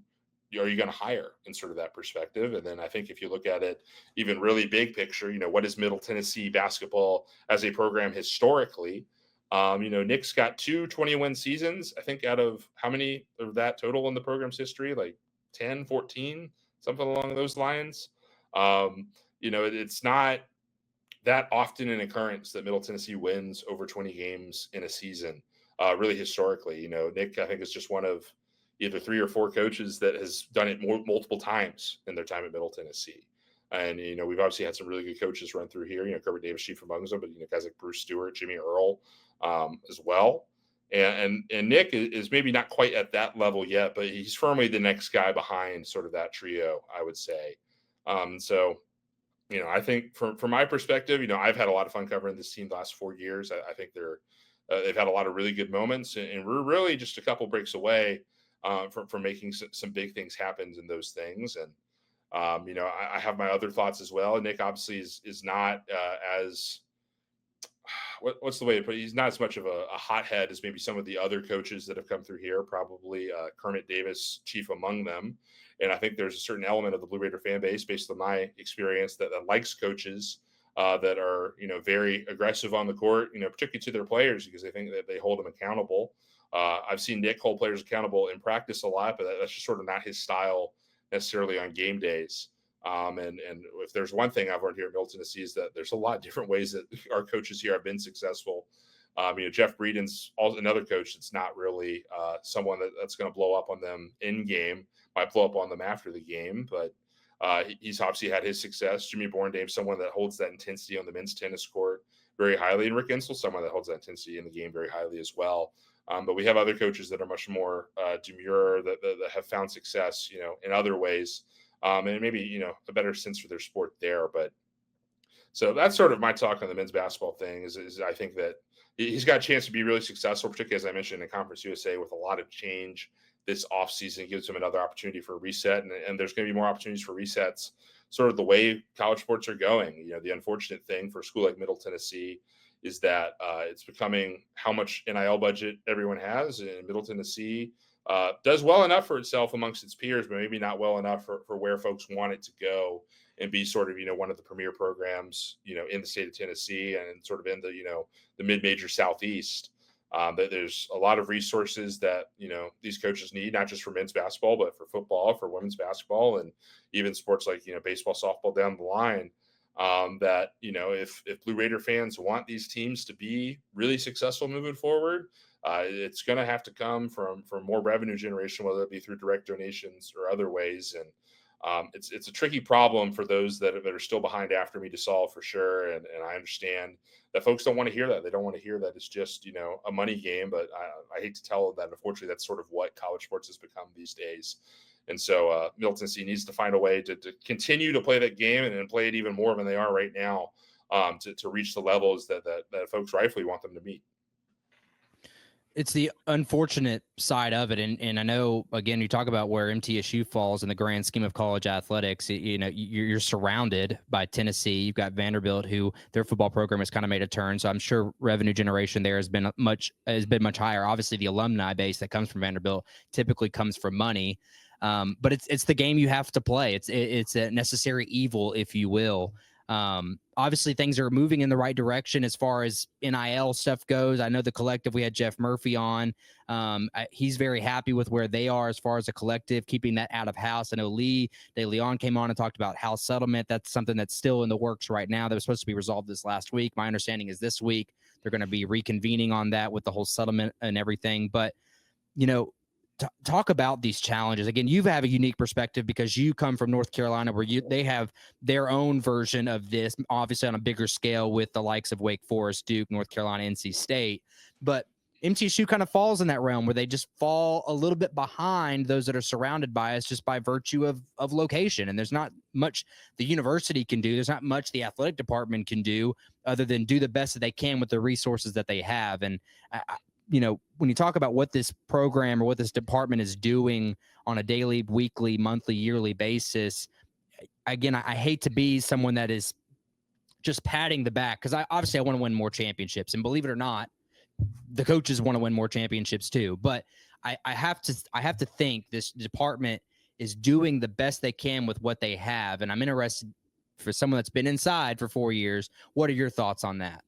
are you going to hire in sort of that perspective? And then I think if you look at it even really big picture, what is Middle Tennessee basketball as a program historically? Nick's got 2 20-win seasons, I think, out of how many of that total in the program's history, like 10, 14, something along those lines. It's not that often an occurrence that Middle Tennessee wins over 20 games in a season, really historically. Nick, I think, is just one of either 3 or 4 coaches that has done it multiple times in their time at Middle Tennessee. And, we've obviously had some really good coaches run through here, Kermit Davis, chief among them, but, guys like Bruce Stewart, Jimmy Earl as well. And Nick is maybe not quite at that level yet, but he's firmly the next guy behind sort of that trio, I would say. So, I think from my perspective, I've had a lot of fun covering this team the last 4 years. I think they've had a lot of really good moments, and we're really just a couple breaks away from making some big things happen in those things. And, I have my other thoughts as well. Nick obviously is not as what's the way to put it? He's not as much of a hothead as maybe some of the other coaches that have come through here, probably Kermit Davis, chief among them. And I think there's a certain element of the Blue Raider fan base, based on my experience, that likes coaches that are, very aggressive on the court, particularly to their players, because they think that they hold them accountable. I've seen Nick hold players accountable in practice a lot, but that's just sort of not his style necessarily on game days. And if there's one thing I've learned here at Middle Tennessee is that there's a lot of different ways that our coaches here have been successful. Jeff Breeden's another coach that's not really someone that's going to blow up on them in game, might blow up on them after the game, but he's obviously had his success. Jimmy Borndame, someone that holds that intensity on the men's tennis court very highly, and Rick Insel, someone that holds that intensity in the game very highly as well. But we have other coaches that are much more demure, that have found success, in other ways. And maybe, a better sense for their sport there. But so that's sort of my talk on the men's basketball thing is I think that he's got a chance to be really successful, particularly, as I mentioned, in Conference USA with a lot of change this offseason. Gives him another opportunity for a reset. And there's going to be more opportunities for resets, sort of the way college sports are going. The unfortunate thing for a school like Middle Tennessee is that it's becoming how much NIL budget everyone has. In Middle Tennessee does well enough for itself amongst its peers, but maybe not well enough for where folks want it to go and be sort of, one of the premier programs, in the state of Tennessee and sort of in the, the mid-major Southeast. That there's a lot of resources that, these coaches need, not just for men's basketball, but for football, for women's basketball, and even sports like, baseball, softball down the line. That, if Blue Raider fans want these teams to be really successful moving forward, It's going to have to come from more revenue generation, whether it be through direct donations or other ways. And it's a tricky problem for those that are still behind after me to solve, for sure. And I understand that folks don't want to hear that. They don't want to hear that it's just, a money game. But I hate to tell them that, unfortunately, that's sort of what college sports has become these days. And so Middle Tennessee needs to find a way to continue to play that game and play it even more than they are right now, to reach the levels that folks rightfully want them to meet. It's the unfortunate side of it. And I know, again, you talk about where MTSU falls in the grand scheme of college athletics. You're surrounded by Tennessee. You've got Vanderbilt, who their football program has kind of made a turn. So I'm sure revenue generation there has been much higher. Obviously, the alumni base that comes from Vanderbilt typically comes from money. But it's the game you have to play. It's a necessary evil, if you will. Obviously things are moving in the right direction as far as NIL stuff goes. I know the collective, we had Jeff Murphy on. He's very happy with where they are as far as a collective, keeping that out of house. I know Lee De Leon came on and talked about house settlement. That's something that's still in the works right now. That was supposed to be resolved this last week. My understanding is this week they're going to be reconvening on that with the whole settlement and everything. But, talk about these challenges. Again, you have a unique perspective because you come from North Carolina, where they have their own version of this, obviously on a bigger scale with the likes of Wake Forest, Duke, North Carolina, NC State. But MTSU kind of falls in that realm where they just fall a little bit behind those that are surrounded by us just by virtue of location. And there's not much the university can do. There's not much the athletic department can do other than do the best that they can with the resources that they have. And when you talk about what this program or what this department is doing on a daily, weekly, monthly, yearly basis, again, I hate to be someone that is just patting the back, because I want to win more championships. And believe it or not, the coaches want to win more championships too. But I have to think this department is doing the best they can with what they have. And I'm interested, for someone that's been inside for 4 years, what are your thoughts on that?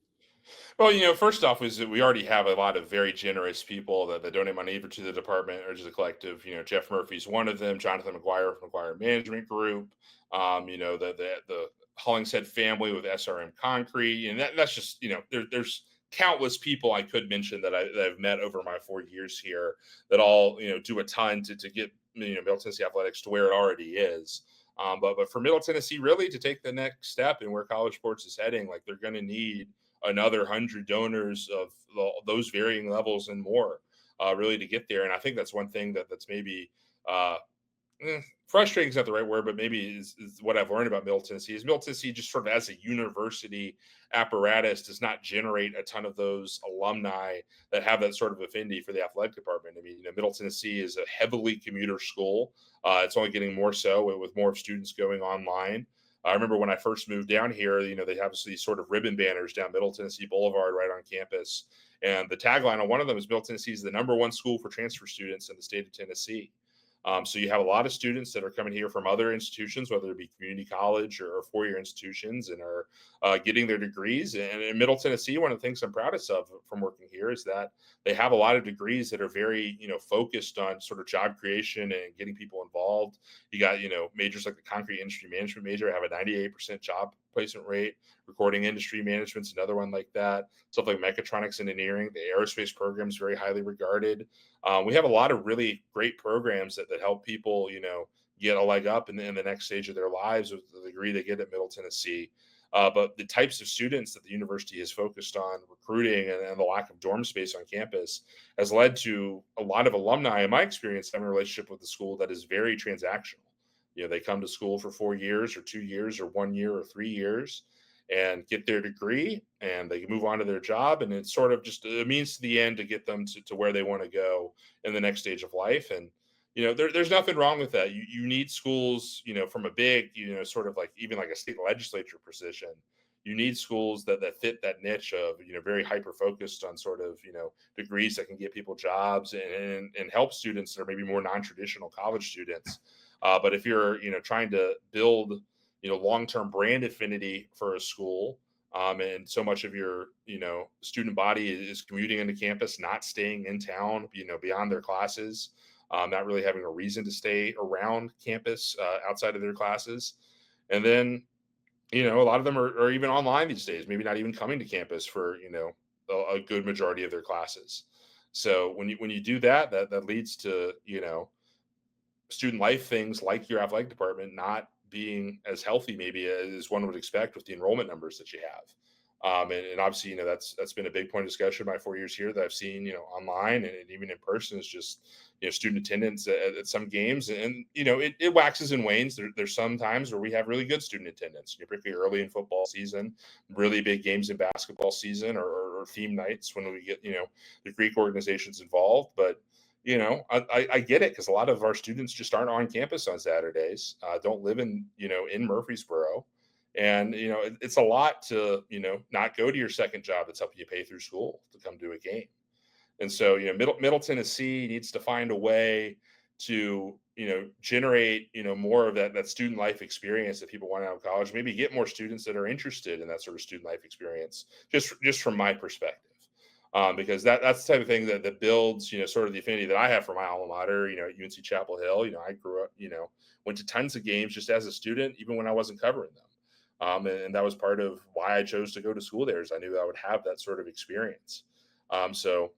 Well, first off is that we already have a lot of very generous people that donate money either to the department or to the collective. Jeff Murphy's one of them, Jonathan McGuire from McGuire Management Group, the Hollingshead family with SRM Concrete. And that's just, there's countless people I could mention that I've met over my 4 years here that all, do a ton to get, Middle Tennessee athletics to where it already is. But for Middle Tennessee really to take the next step in where college sports is heading, like they're going to need another 100 donors of those varying levels and more, really to get there. And I think that's one thing that's maybe frustrating is not the right word, but maybe is what I've learned about Middle Tennessee is Middle Tennessee just sort of as a university apparatus does not generate a ton of those alumni that have that sort of affinity for the athletic department. I mean, Middle Tennessee is a heavily commuter school. It's only getting more so with more students going online. I remember when I first moved down here, they have these sort of ribbon banners down Middle Tennessee Boulevard right on campus. And the tagline on one of them is Middle Tennessee is the #1 school for transfer students in the state of Tennessee. So you have a lot of students that are coming here from other institutions, whether it be community college or four-year institutions, and are getting their degrees. And in Middle Tennessee, one of the things I'm proudest of from working here is that they have a lot of degrees that are very, focused on sort of job creation and getting people involved. You got, majors like the concrete industry management major have a 98% job placement rate. Recording industry management's another one like that. Stuff like mechatronics engineering, the aerospace program is very highly regarded. We have a lot of really great programs that help people, get a leg up in the next stage of their lives with the degree they get at Middle Tennessee. But the types of students that the university has focused on recruiting and the lack of dorm space on campus has led to a lot of alumni, in my experience, having a relationship with the school that is very transactional. They come to school for 4 years or 2 years or 1 year or 3 years and get their degree, and they can move on to their job. And it's sort of just a means to the end to get them to where they want to go in the next stage of life. And, there's nothing wrong with that. You need schools, from a big, sort of like even like a state legislature position. You need schools that fit that niche of, very hyper focused on sort of, degrees that can get people jobs and help students that are maybe more non-traditional college students. But if you're, trying to build, long-term brand affinity for a school, and so much of your, student body is commuting into campus, not staying in town, beyond their classes, not really having a reason to stay around campus outside of their classes. And then, a lot of them are even online these days, maybe not even coming to campus for, a good majority of their classes. So when you do that, that leads to, student life things like your athletic department not being as healthy maybe as one would expect with the enrollment numbers that you have. And obviously, that's been a big point of discussion my 4 years here that I've seen, online and even in person is just, student attendance at some games. And, it waxes and wanes. There's some times where we have really good student attendance, particularly early in football season, really big games in basketball season or theme nights when we get, the Greek organizations involved. But, I get it because a lot of our students just aren't on campus on Saturdays, don't live in Murfreesboro. And, it's a lot to, not go to your second job that's helping you pay through school to come to a game. And so, Middle Tennessee needs to find a way to, generate, more of that student life experience that people want out of college, maybe get more students that are interested in that sort of student life experience, just from my perspective. Because that's the type of thing that builds, sort of the affinity that I have for my alma mater, at UNC Chapel Hill. I grew up, went to tons of games just as a student, even when I wasn't covering them. And that was part of why I chose to go to school there, is I knew I would have that sort of experience. So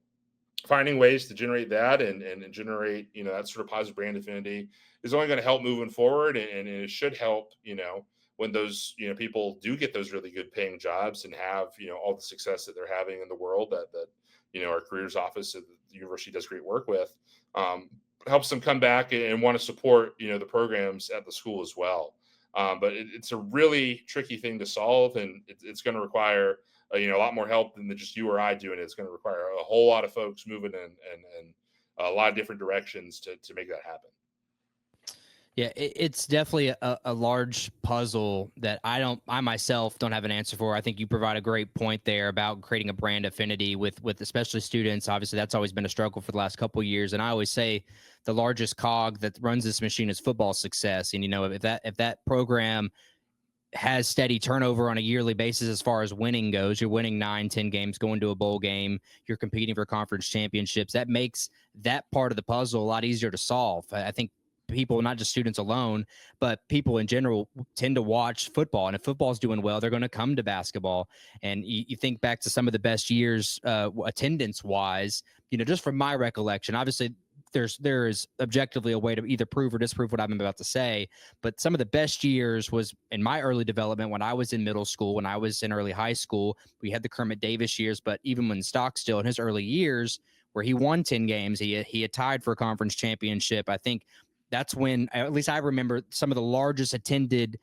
finding ways to generate that and generate, that sort of positive brand affinity is only going to help moving forward. And it should help, when those, people do get those really good paying jobs and have, all the success that they're having in the world that our careers office at the university does great work with, helps them come back and want to support, the programs at the school as well. But it's a really tricky thing to solve, and it's going to require a lot more help than just you or I doing it. It's going to require a whole lot of folks moving in a lot of different directions to make that happen. Yeah, it's definitely a large puzzle that I myself don't have an answer for. I think you provide a great point there about creating a brand affinity with especially students. Obviously, that's always been a struggle for the last couple of years. And I always say the largest cog that runs this machine is football success. And, if that program has steady turnover on a yearly basis as far as winning goes, you're winning 9-10 games, going to a bowl game, you're competing for conference championships, that makes that part of the puzzle a lot easier to solve. I think people, not just students alone, but people in general, tend to watch football. And if football's doing well, they're going to come to basketball. And you think back to some of the best years attendance wise, just from my recollection, obviously there is objectively a way to either prove or disprove what I'm about to say. But some of the best years was in my early development when I was in middle school, when I was in early high school. We had the Kermit Davis years, but even when Stockstill in his early years, where he won 10 games, he had tied for a conference championship. I think that's when, at least I remember, some of the largest attended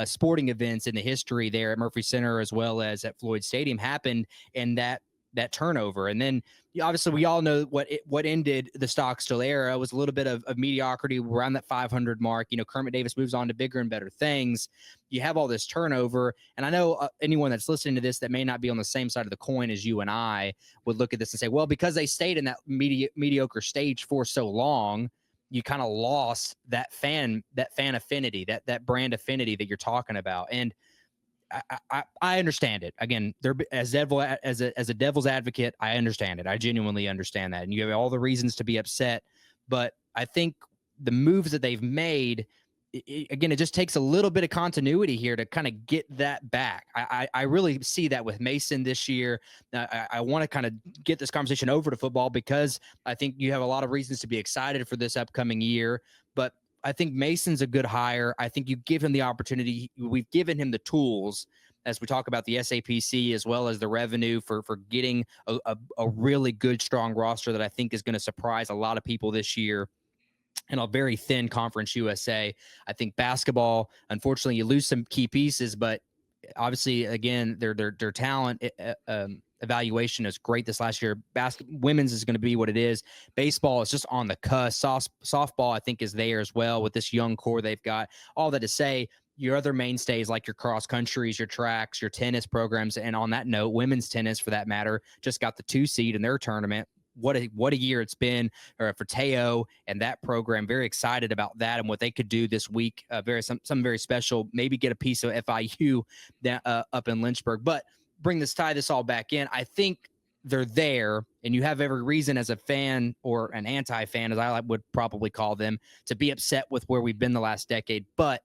sporting events in the history there at Murphy Center as well as at Floyd Stadium happened in that turnover. And then obviously we all know what ended the Stockstill era was a little bit of mediocrity around that 500 mark. Kermit Davis moves on to bigger and better things. You have all this turnover. And I know anyone that's listening to this that may not be on the same side of the coin as you and I would look at this and say, well, because they stayed in that mediocre stage for so long, you kind of lost that fan affinity, that brand affinity that you're talking about. And I understand it. Again, as a devil's advocate, I understand it. I genuinely understand that. And you have all the reasons to be upset. But I think the moves that they've made, again, it just takes a little bit of continuity here to kind of get that back. I really see that with Mason this year. I want to kind of get this conversation over to football because I think you have a lot of reasons to be excited for this upcoming year. But I think Mason's a good hire. I think you give him the opportunity. We've given him the tools as we talk about the SAPC as well as the revenue for getting a really good, strong roster that I think is going to surprise a lot of people this year in a very thin Conference USA. I think basketball, unfortunately, you lose some key pieces, but obviously, again, their talent evaluation is great this last year. Women's is going to be what it is. Baseball is just on the cusp. Softball, I think, is there as well with this young core they've got. All that to say, your other mainstays like your cross countries, your tracks, your tennis programs, and on that note, women's tennis, for that matter, just got the 2 seed in their tournament. What a year it's been for Teo and that program. Very excited about that and what they could do this week. Some very special. Maybe get a piece of FIU up in Lynchburg. But tie this all back in. I think they're there, and you have every reason as a fan or an anti-fan, as I would probably call them, to be upset with where we've been the last decade. But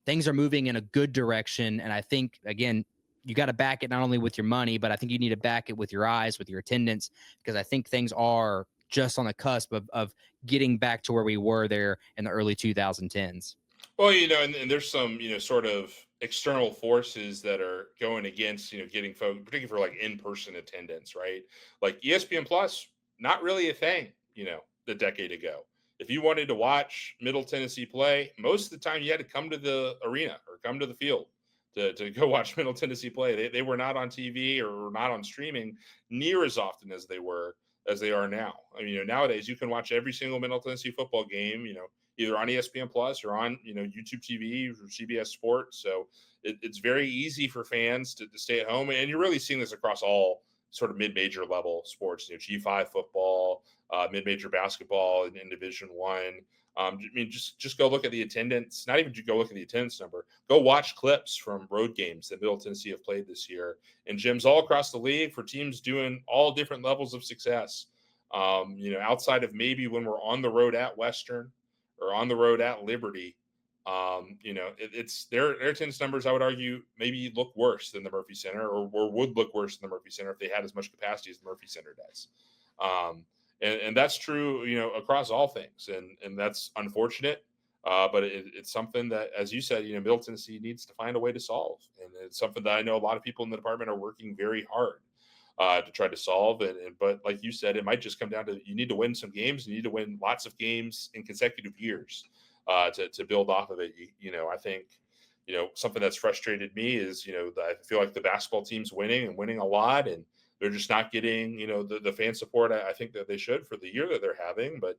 things are moving in a good direction, and I think, again, you got to back it not only with your money, but I think you need to back it with your eyes, with your attendance, because I think things are just on the cusp of getting back to where we were there in the early 2010s. Well, and there's some, sort of external forces that are going against, getting folks, particularly for like in-person attendance, right? Like ESPN Plus, not really a thing, a decade ago. If you wanted to watch Middle Tennessee play, most of the time you had to come to the arena or come to the field to go watch Middle Tennessee play. They were not on TV or not on streaming near as often as they are now. I mean, nowadays you can watch every single Middle Tennessee football game, either on ESPN Plus or on, YouTube TV or CBS Sports. So it's very easy for fans to stay at home. And you're really seeing this across all sort of mid-major level sports, G5 football, mid-major basketball in Division One. I mean, just go look at the attendance. Not even go look at the attendance number. Go watch clips from road games that Middle Tennessee have played this year in gyms all across the league for teams doing all different levels of success. Outside of maybe when we're on the road at Western or on the road at Liberty, it's their attendance numbers, I would argue, maybe look worse than the Murphy Center or would look worse than the Murphy Center if they had as much capacity as the Murphy Center does. And that's true, across all things. And that's unfortunate. But it's something that, as you said, Middle Tennessee needs to find a way to solve. And it's something that I know a lot of people in the department are working very hard to try to solve. But like you said, it might just come down to you need to win some games. You need to win lots of games in consecutive years to build off of it. I think, something that's frustrated me is, I feel like the basketball team's winning a lot, and they're just not getting, the fan support I think that they should for the year that they're having. But,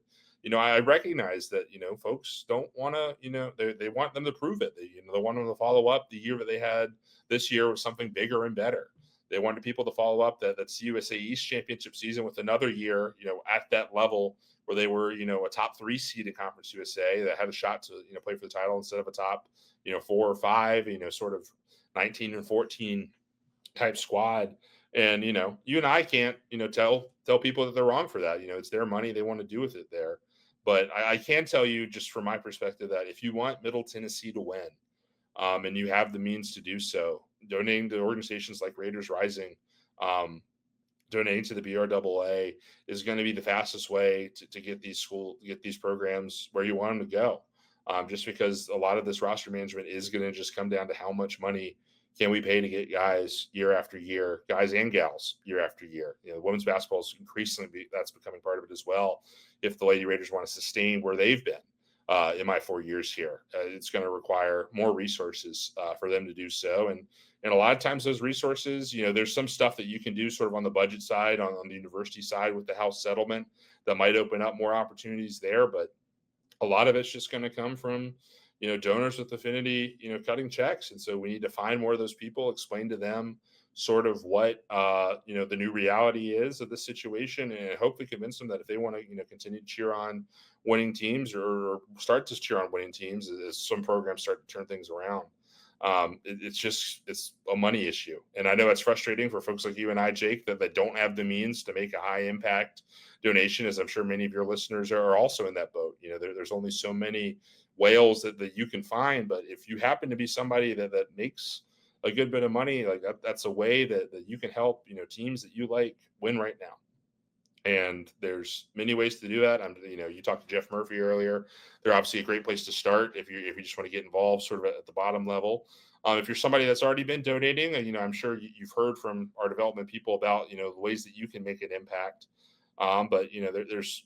I recognize that, folks don't want to, they want them to prove it. They want them to follow up the year that they had this year with something bigger and better. They wanted people to follow up that CUSA East championship season with another year, at that level where they were, a top 3 seed in Conference USA that had a shot to, play for the title instead of a top, 4 or 5, sort of 19 and 14 type squad. And, you and I can't, tell people that they're wrong for that. It's their money. They want to do with it there. But I can tell you, just from my perspective, that if you want Middle Tennessee to win, and you have the means to do so, donating to organizations like Raiders Rising, donating to the BRAA is going to be the fastest way to get these programs where you want them to go. Just because a lot of this roster management is going to just come down to how much money can we pay to get guys year after year, guys and gals year after year. Women's basketball is increasingly that's becoming part of it as well. If the Lady Raiders want to sustain where they've been in my 4 years here, it's going to require more resources for them to do so. And a lot of times those resources, there's some stuff that you can do sort of on the budget side, on the university side with the house settlement that might open up more opportunities there. But a lot of it's just going to come from, donors with affinity, cutting checks. And so we need to find more of those people, explain to them sort of what, the new reality is of the situation, and hopefully convince them that if they want to, continue to cheer on winning teams or start to cheer on winning teams as some programs start to turn things around. It's a money issue. And I know it's frustrating for folks like you and I, Jake, that don't have the means to make a high impact donation, as I'm sure many of your listeners are also in that boat. There's only so many whales that you can find, but if you happen to be somebody that makes a good bit of money, like that's a way that you can help, teams that you like win right now. And there's many ways to do that. You talked to Jeff Murphy earlier. They're obviously a great place to start if you just want to get involved sort of at the bottom level. If you're somebody that's already been donating, I'm sure you've heard from our development people about, the ways that you can make an impact. But there's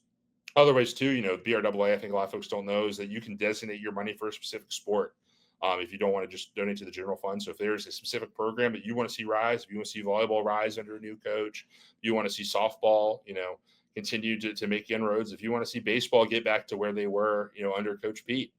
other ways too. BRAA, I think a lot of folks don't know, is that you can designate your money for a specific sport. If you don't want to just donate to the general fund. So if there's a specific program that you want to see rise, if you want to see volleyball rise under a new coach, you want to see softball, continue to make inroads. If you want to see baseball get back to where they were, under Coach Pete,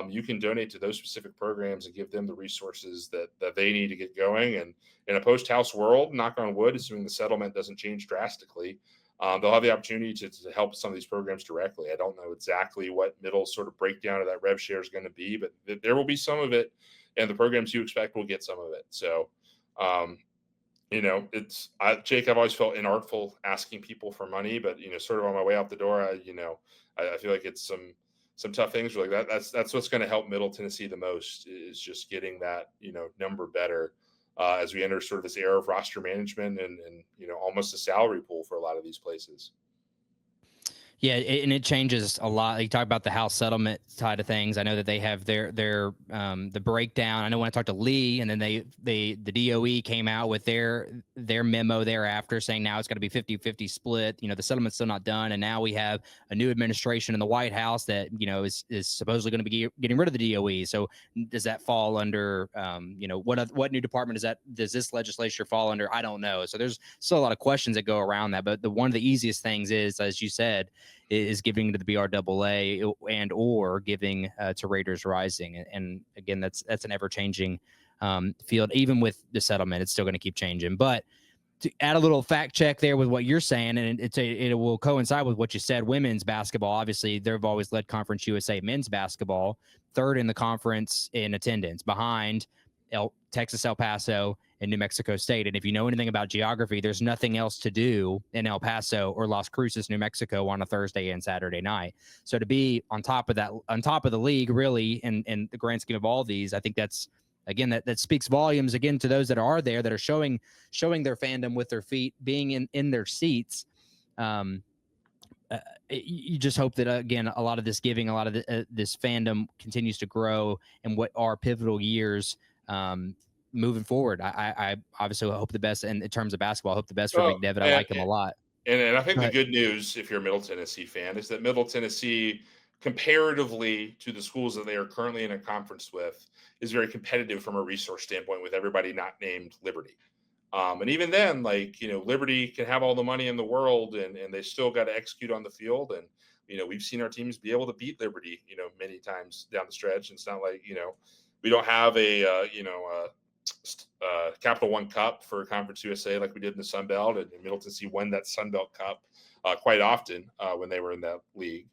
you can donate to those specific programs and give them the resources that they need to get going. And in a post-house world, knock on wood, assuming the settlement doesn't change drastically, they'll have the opportunity to help some of these programs directly. I don't know exactly what middle sort of breakdown of that rev share is going to be, but there will be some of it, and the programs you expect will get some of it. So, Jake, I've always felt inartful asking people for money, but sort of on my way out the door, I feel like it's some tough things. Like that's what's going to help Middle Tennessee the most, is just getting that number better. as we enter sort of this era of roster management and almost a salary pool for a lot of these places. Yeah, and it changes a lot. You talk about the house settlement side of things. I know that they have their the breakdown. I know when I talked to Lee, and then the DOE came out with their memo thereafter saying now it's going to be 50-50 split. The settlement's still not done, and now we have a new administration in the White House that is supposedly going to be getting rid of the DOE. So does that fall under what new department does this legislature fall under? I don't know. So there's still a lot of questions that go around that. But one of the easiest things is, as you said, is giving to the BRAA and or giving to Raiders Rising. And again, that's an ever-changing field. Even with the settlement, it's still going to keep changing. But to add a little fact check there with what you're saying, and it will coincide with what you said, women's basketball, obviously, they've always led Conference USA men's basketball, third in the conference in attendance, behind Texas El Paso and New Mexico State. And if you know anything about geography, there's nothing else to do in El Paso or Las Cruces, New Mexico on a Thursday and Saturday night. So to be on top of the league, really, in the grand scheme of all these, I think that's, again, that speaks volumes, again, to those that are there, that are showing their fandom with their feet, being in their seats. You just hope that, again, a lot of this giving, a lot of this fandom continues to grow in what are pivotal years moving forward. I obviously hope the best in terms of basketball. I hope the best for McDevitt. I like him a lot. And I think the good news, if you're a Middle Tennessee fan, is that Middle Tennessee, comparatively to the schools that they are currently in a conference with, is very competitive from a resource standpoint, with everybody not named Liberty. And even then, Liberty can have all the money in the world, and they still got to execute on the field. And, we've seen our teams be able to beat Liberty, many times down the stretch. And it's not like, we don't have a Capital One Cup for Conference USA like we did in the Sun Belt, and Middle Tennessee won that Sun Belt Cup quite often when they were in that league.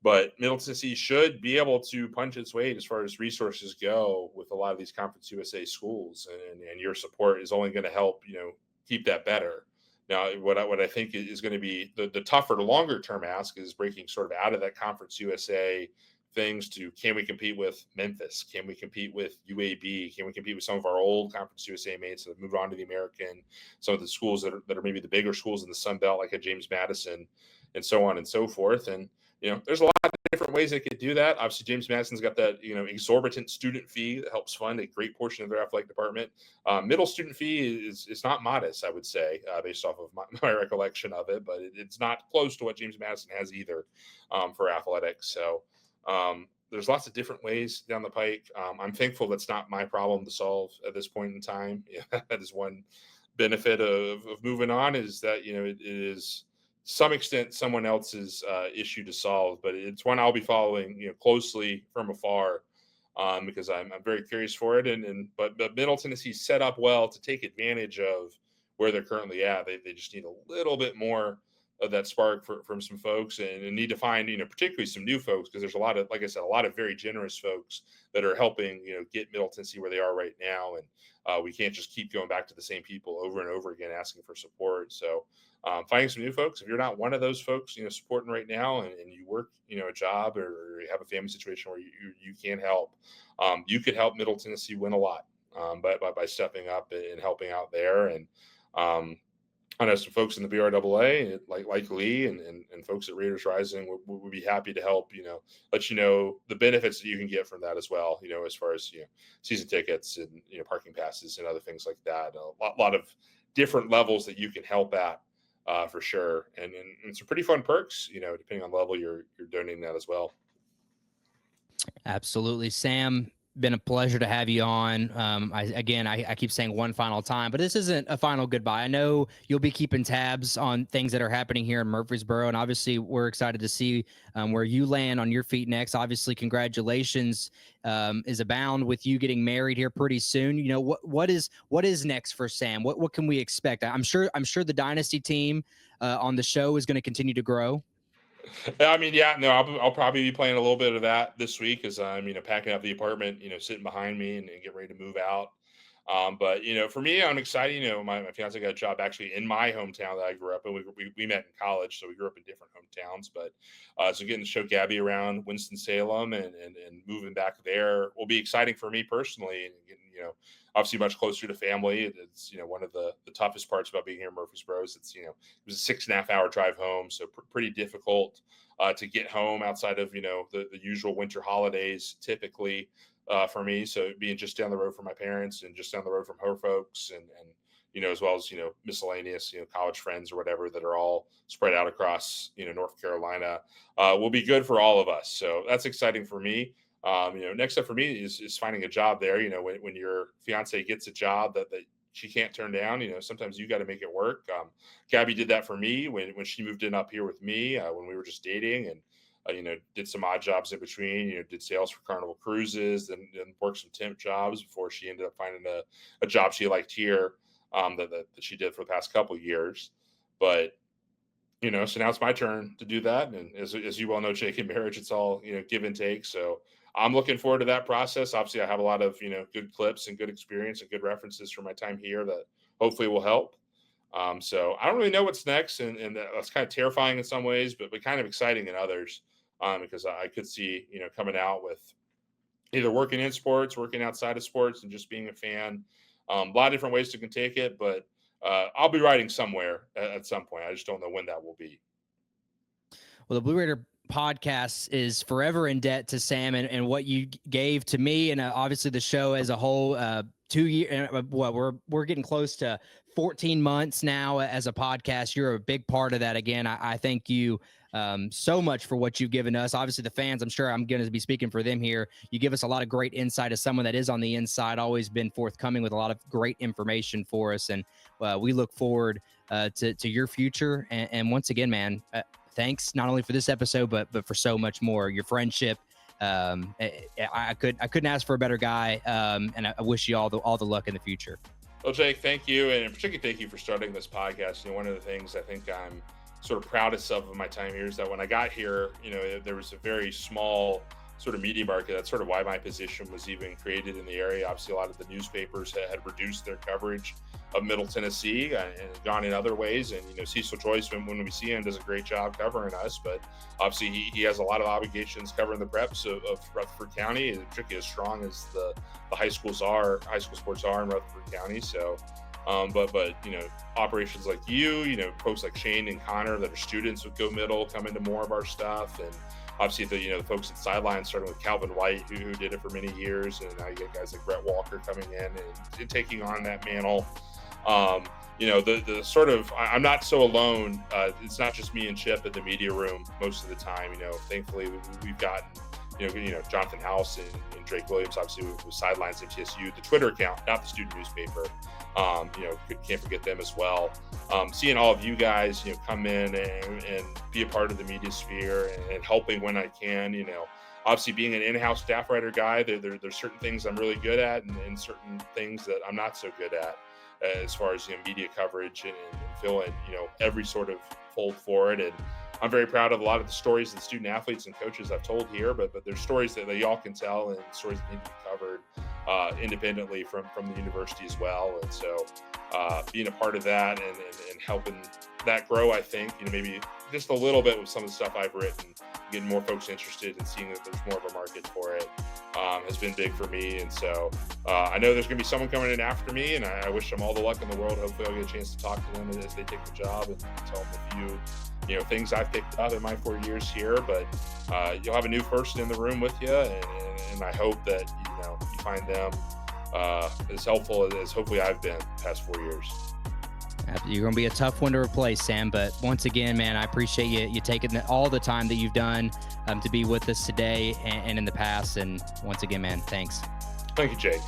But Middle Tennessee should be able to punch its weight as far as resources go with a lot of these Conference USA schools, and your support is only going to help keep that better. Now, what I think is going to be the tougher, longer term ask is breaking sort of out of that Conference USA things to, can we compete with Memphis? Can we compete with UAB? Can we compete with some of our old Conference USA mates that have moved on to the American? Some of the schools that are maybe the bigger schools in the Sun Belt, like a James Madison, and so on and so forth. And there's a lot of different ways they could do that. Obviously, James Madison's got that exorbitant student fee that helps fund a great portion of their athletic department. Middle student fee is not modest, I would say, based off of my recollection of it, but it's not close to what James Madison has either for athletics. So there's lots of different ways down the pike. I'm thankful that's not my problem to solve at this point in time. That is one benefit of moving on, is that it is some extent someone else's issue to solve, but it's one I'll be following closely from afar, because I'm very curious for it. But Middle Tennessee's set up well to take advantage of where they're currently at. They just need a little bit more of that spark from some folks, and need to find particularly some new folks, because there's a lot of, like I said, a lot of very generous folks that are helping get Middle Tennessee where they are right now. And we can't just keep going back to the same people over and over again asking for support. So finding some new folks, if you're not one of those folks supporting right now, and you work a job, or you have a family situation where you can't help, you could help Middle Tennessee win a lot by stepping up and helping out there. And I know some folks in the BRAA, like Lee and folks at Raiders Rising, would be happy to help, let the benefits that you can get from that as well, as far as, season tickets and, parking passes and other things like that. A lot of different levels that you can help at, for sure. And some pretty fun perks, depending on the level you're donating that as well. Absolutely. Sam, been a pleasure to have you on. I keep saying one final time, but this isn't a final goodbye. I know you'll be keeping tabs on things that are happening here in Murfreesboro, and obviously we're excited to see where you land on your feet next. Obviously, congratulations is abound with you getting married here pretty soon. What is next for Sam? What can we expect? I'm sure the Dynasty team on the show is going to continue to grow. I mean, I'll probably be playing a little bit of that this week, as I'm, packing up the apartment, sitting behind me and getting ready to move out. But, for me, I'm excited. My fiance got a job actually in my hometown that I grew up in. We met in college, so we grew up in different hometowns. But so getting to show Gabby around Winston-Salem and moving back there will be exciting for me personally. And getting, obviously much closer to family. It's, one of the toughest parts about being here in Murfreesboro is it was a 6.5-hour drive home. So pretty difficult to get home outside of, the usual winter holidays typically. For me, so being just down the road from my parents and just down the road from her folks and as well as, miscellaneous, college friends or whatever that are all spread out across, North Carolina, will be good for all of us. So that's exciting for me. Next up for me is finding a job there. When your fiance gets a job that she can't turn down, sometimes you got to make it work. Gabby did that for me when she moved in up here with me when we were just dating, and did some odd jobs in between, did sales for Carnival Cruises and worked some temp jobs before she ended up finding a job she liked here that she did for the past couple of years. But, so now it's my turn to do that. And as you well know, Jake, in marriage, it's all, give and take. So I'm looking forward to that process. Obviously, I have a lot of, good clips and good experience and good references from my time here that hopefully will help. So I don't really know what's next, and that's kind of terrifying in some ways, but kind of exciting in others. Because I could see, coming out with either working in sports, working outside of sports, and just being a fan. A lot of different ways you can take it, but I'll be writing somewhere at some point. I just don't know when that will be. Well, the Blue Raider podcast is forever in debt to Sam and what you gave to me, and obviously the show as a whole. 2 years, we're getting close to 14 months now as a podcast. You're a big part of that. Again, I thank you so much for what you've given us. Obviously the fans, I'm sure I'm going to be speaking for them here. You give us a lot of great insight as someone that is on the inside, always been forthcoming with a lot of great information for us. And we look forward to your future. And once again, man, thanks not only for this episode, but for so much more. Your friendship, I couldn't ask for a better guy. And I wish you all the luck in the future. Well, Jake, thank you. And particularly thank you for starting this podcast. One of the things I think I'm sort of proudest of my time here is that when I got here, there was a very small sort of media market. That's sort of why my position was even created in the area. Obviously, a lot of the newspapers had reduced their coverage of Middle Tennessee and gone in other ways. And, Cecil Joyce, when we see him, does a great job covering us. But obviously, he has a lot of obligations covering the preps of Rutherford County, and particularly as strong as the high school sports are in Rutherford County. So, but operations like folks like Shane and Connor that are students with Go Middle come into more of our stuff. And obviously the folks at Sideline, starting with Calvin White, who did it for many years. And now you get guys like Brett Walker coming in and taking on that mantle. The sort of, I'm not so alone. It's not just me and Chip at the media room most of the time. Thankfully we've gotten, Jonathan House and Drake Williams, obviously with Sidelines MTSU, the Twitter account, not the student newspaper. Can't forget them as well. Seeing all of you guys, come in and be a part of the media sphere and helping when I can, obviously being an in-house staff writer guy, there's certain things I'm really good at and certain things that I'm not so good at as far as, media coverage and filling, every sort of fold for it. And I'm very proud of a lot of the stories that student athletes and coaches I've told here, but there's stories that y'all can tell and stories that need to be covered independently from the university as well. And so being a part of that and helping that grow, I think, maybe just a little bit with some of the stuff I've written, getting more folks interested and seeing that there's more of a market for it has been big for me. And so I know there's going to be someone coming in after me, and I wish them all the luck in the world. Hopefully I'll get a chance to talk to them as they take the job and tell them a few things I've picked up in my 4 years here. But you'll have a new person in the room with you, and I hope that you find them as helpful as hopefully I've been the past 4 years. You're going to be a tough one to replace, Sam. But once again, man, I appreciate you taking all the time that you've done to be with us today and in the past. And once again, man, thanks. Thank you, Jake.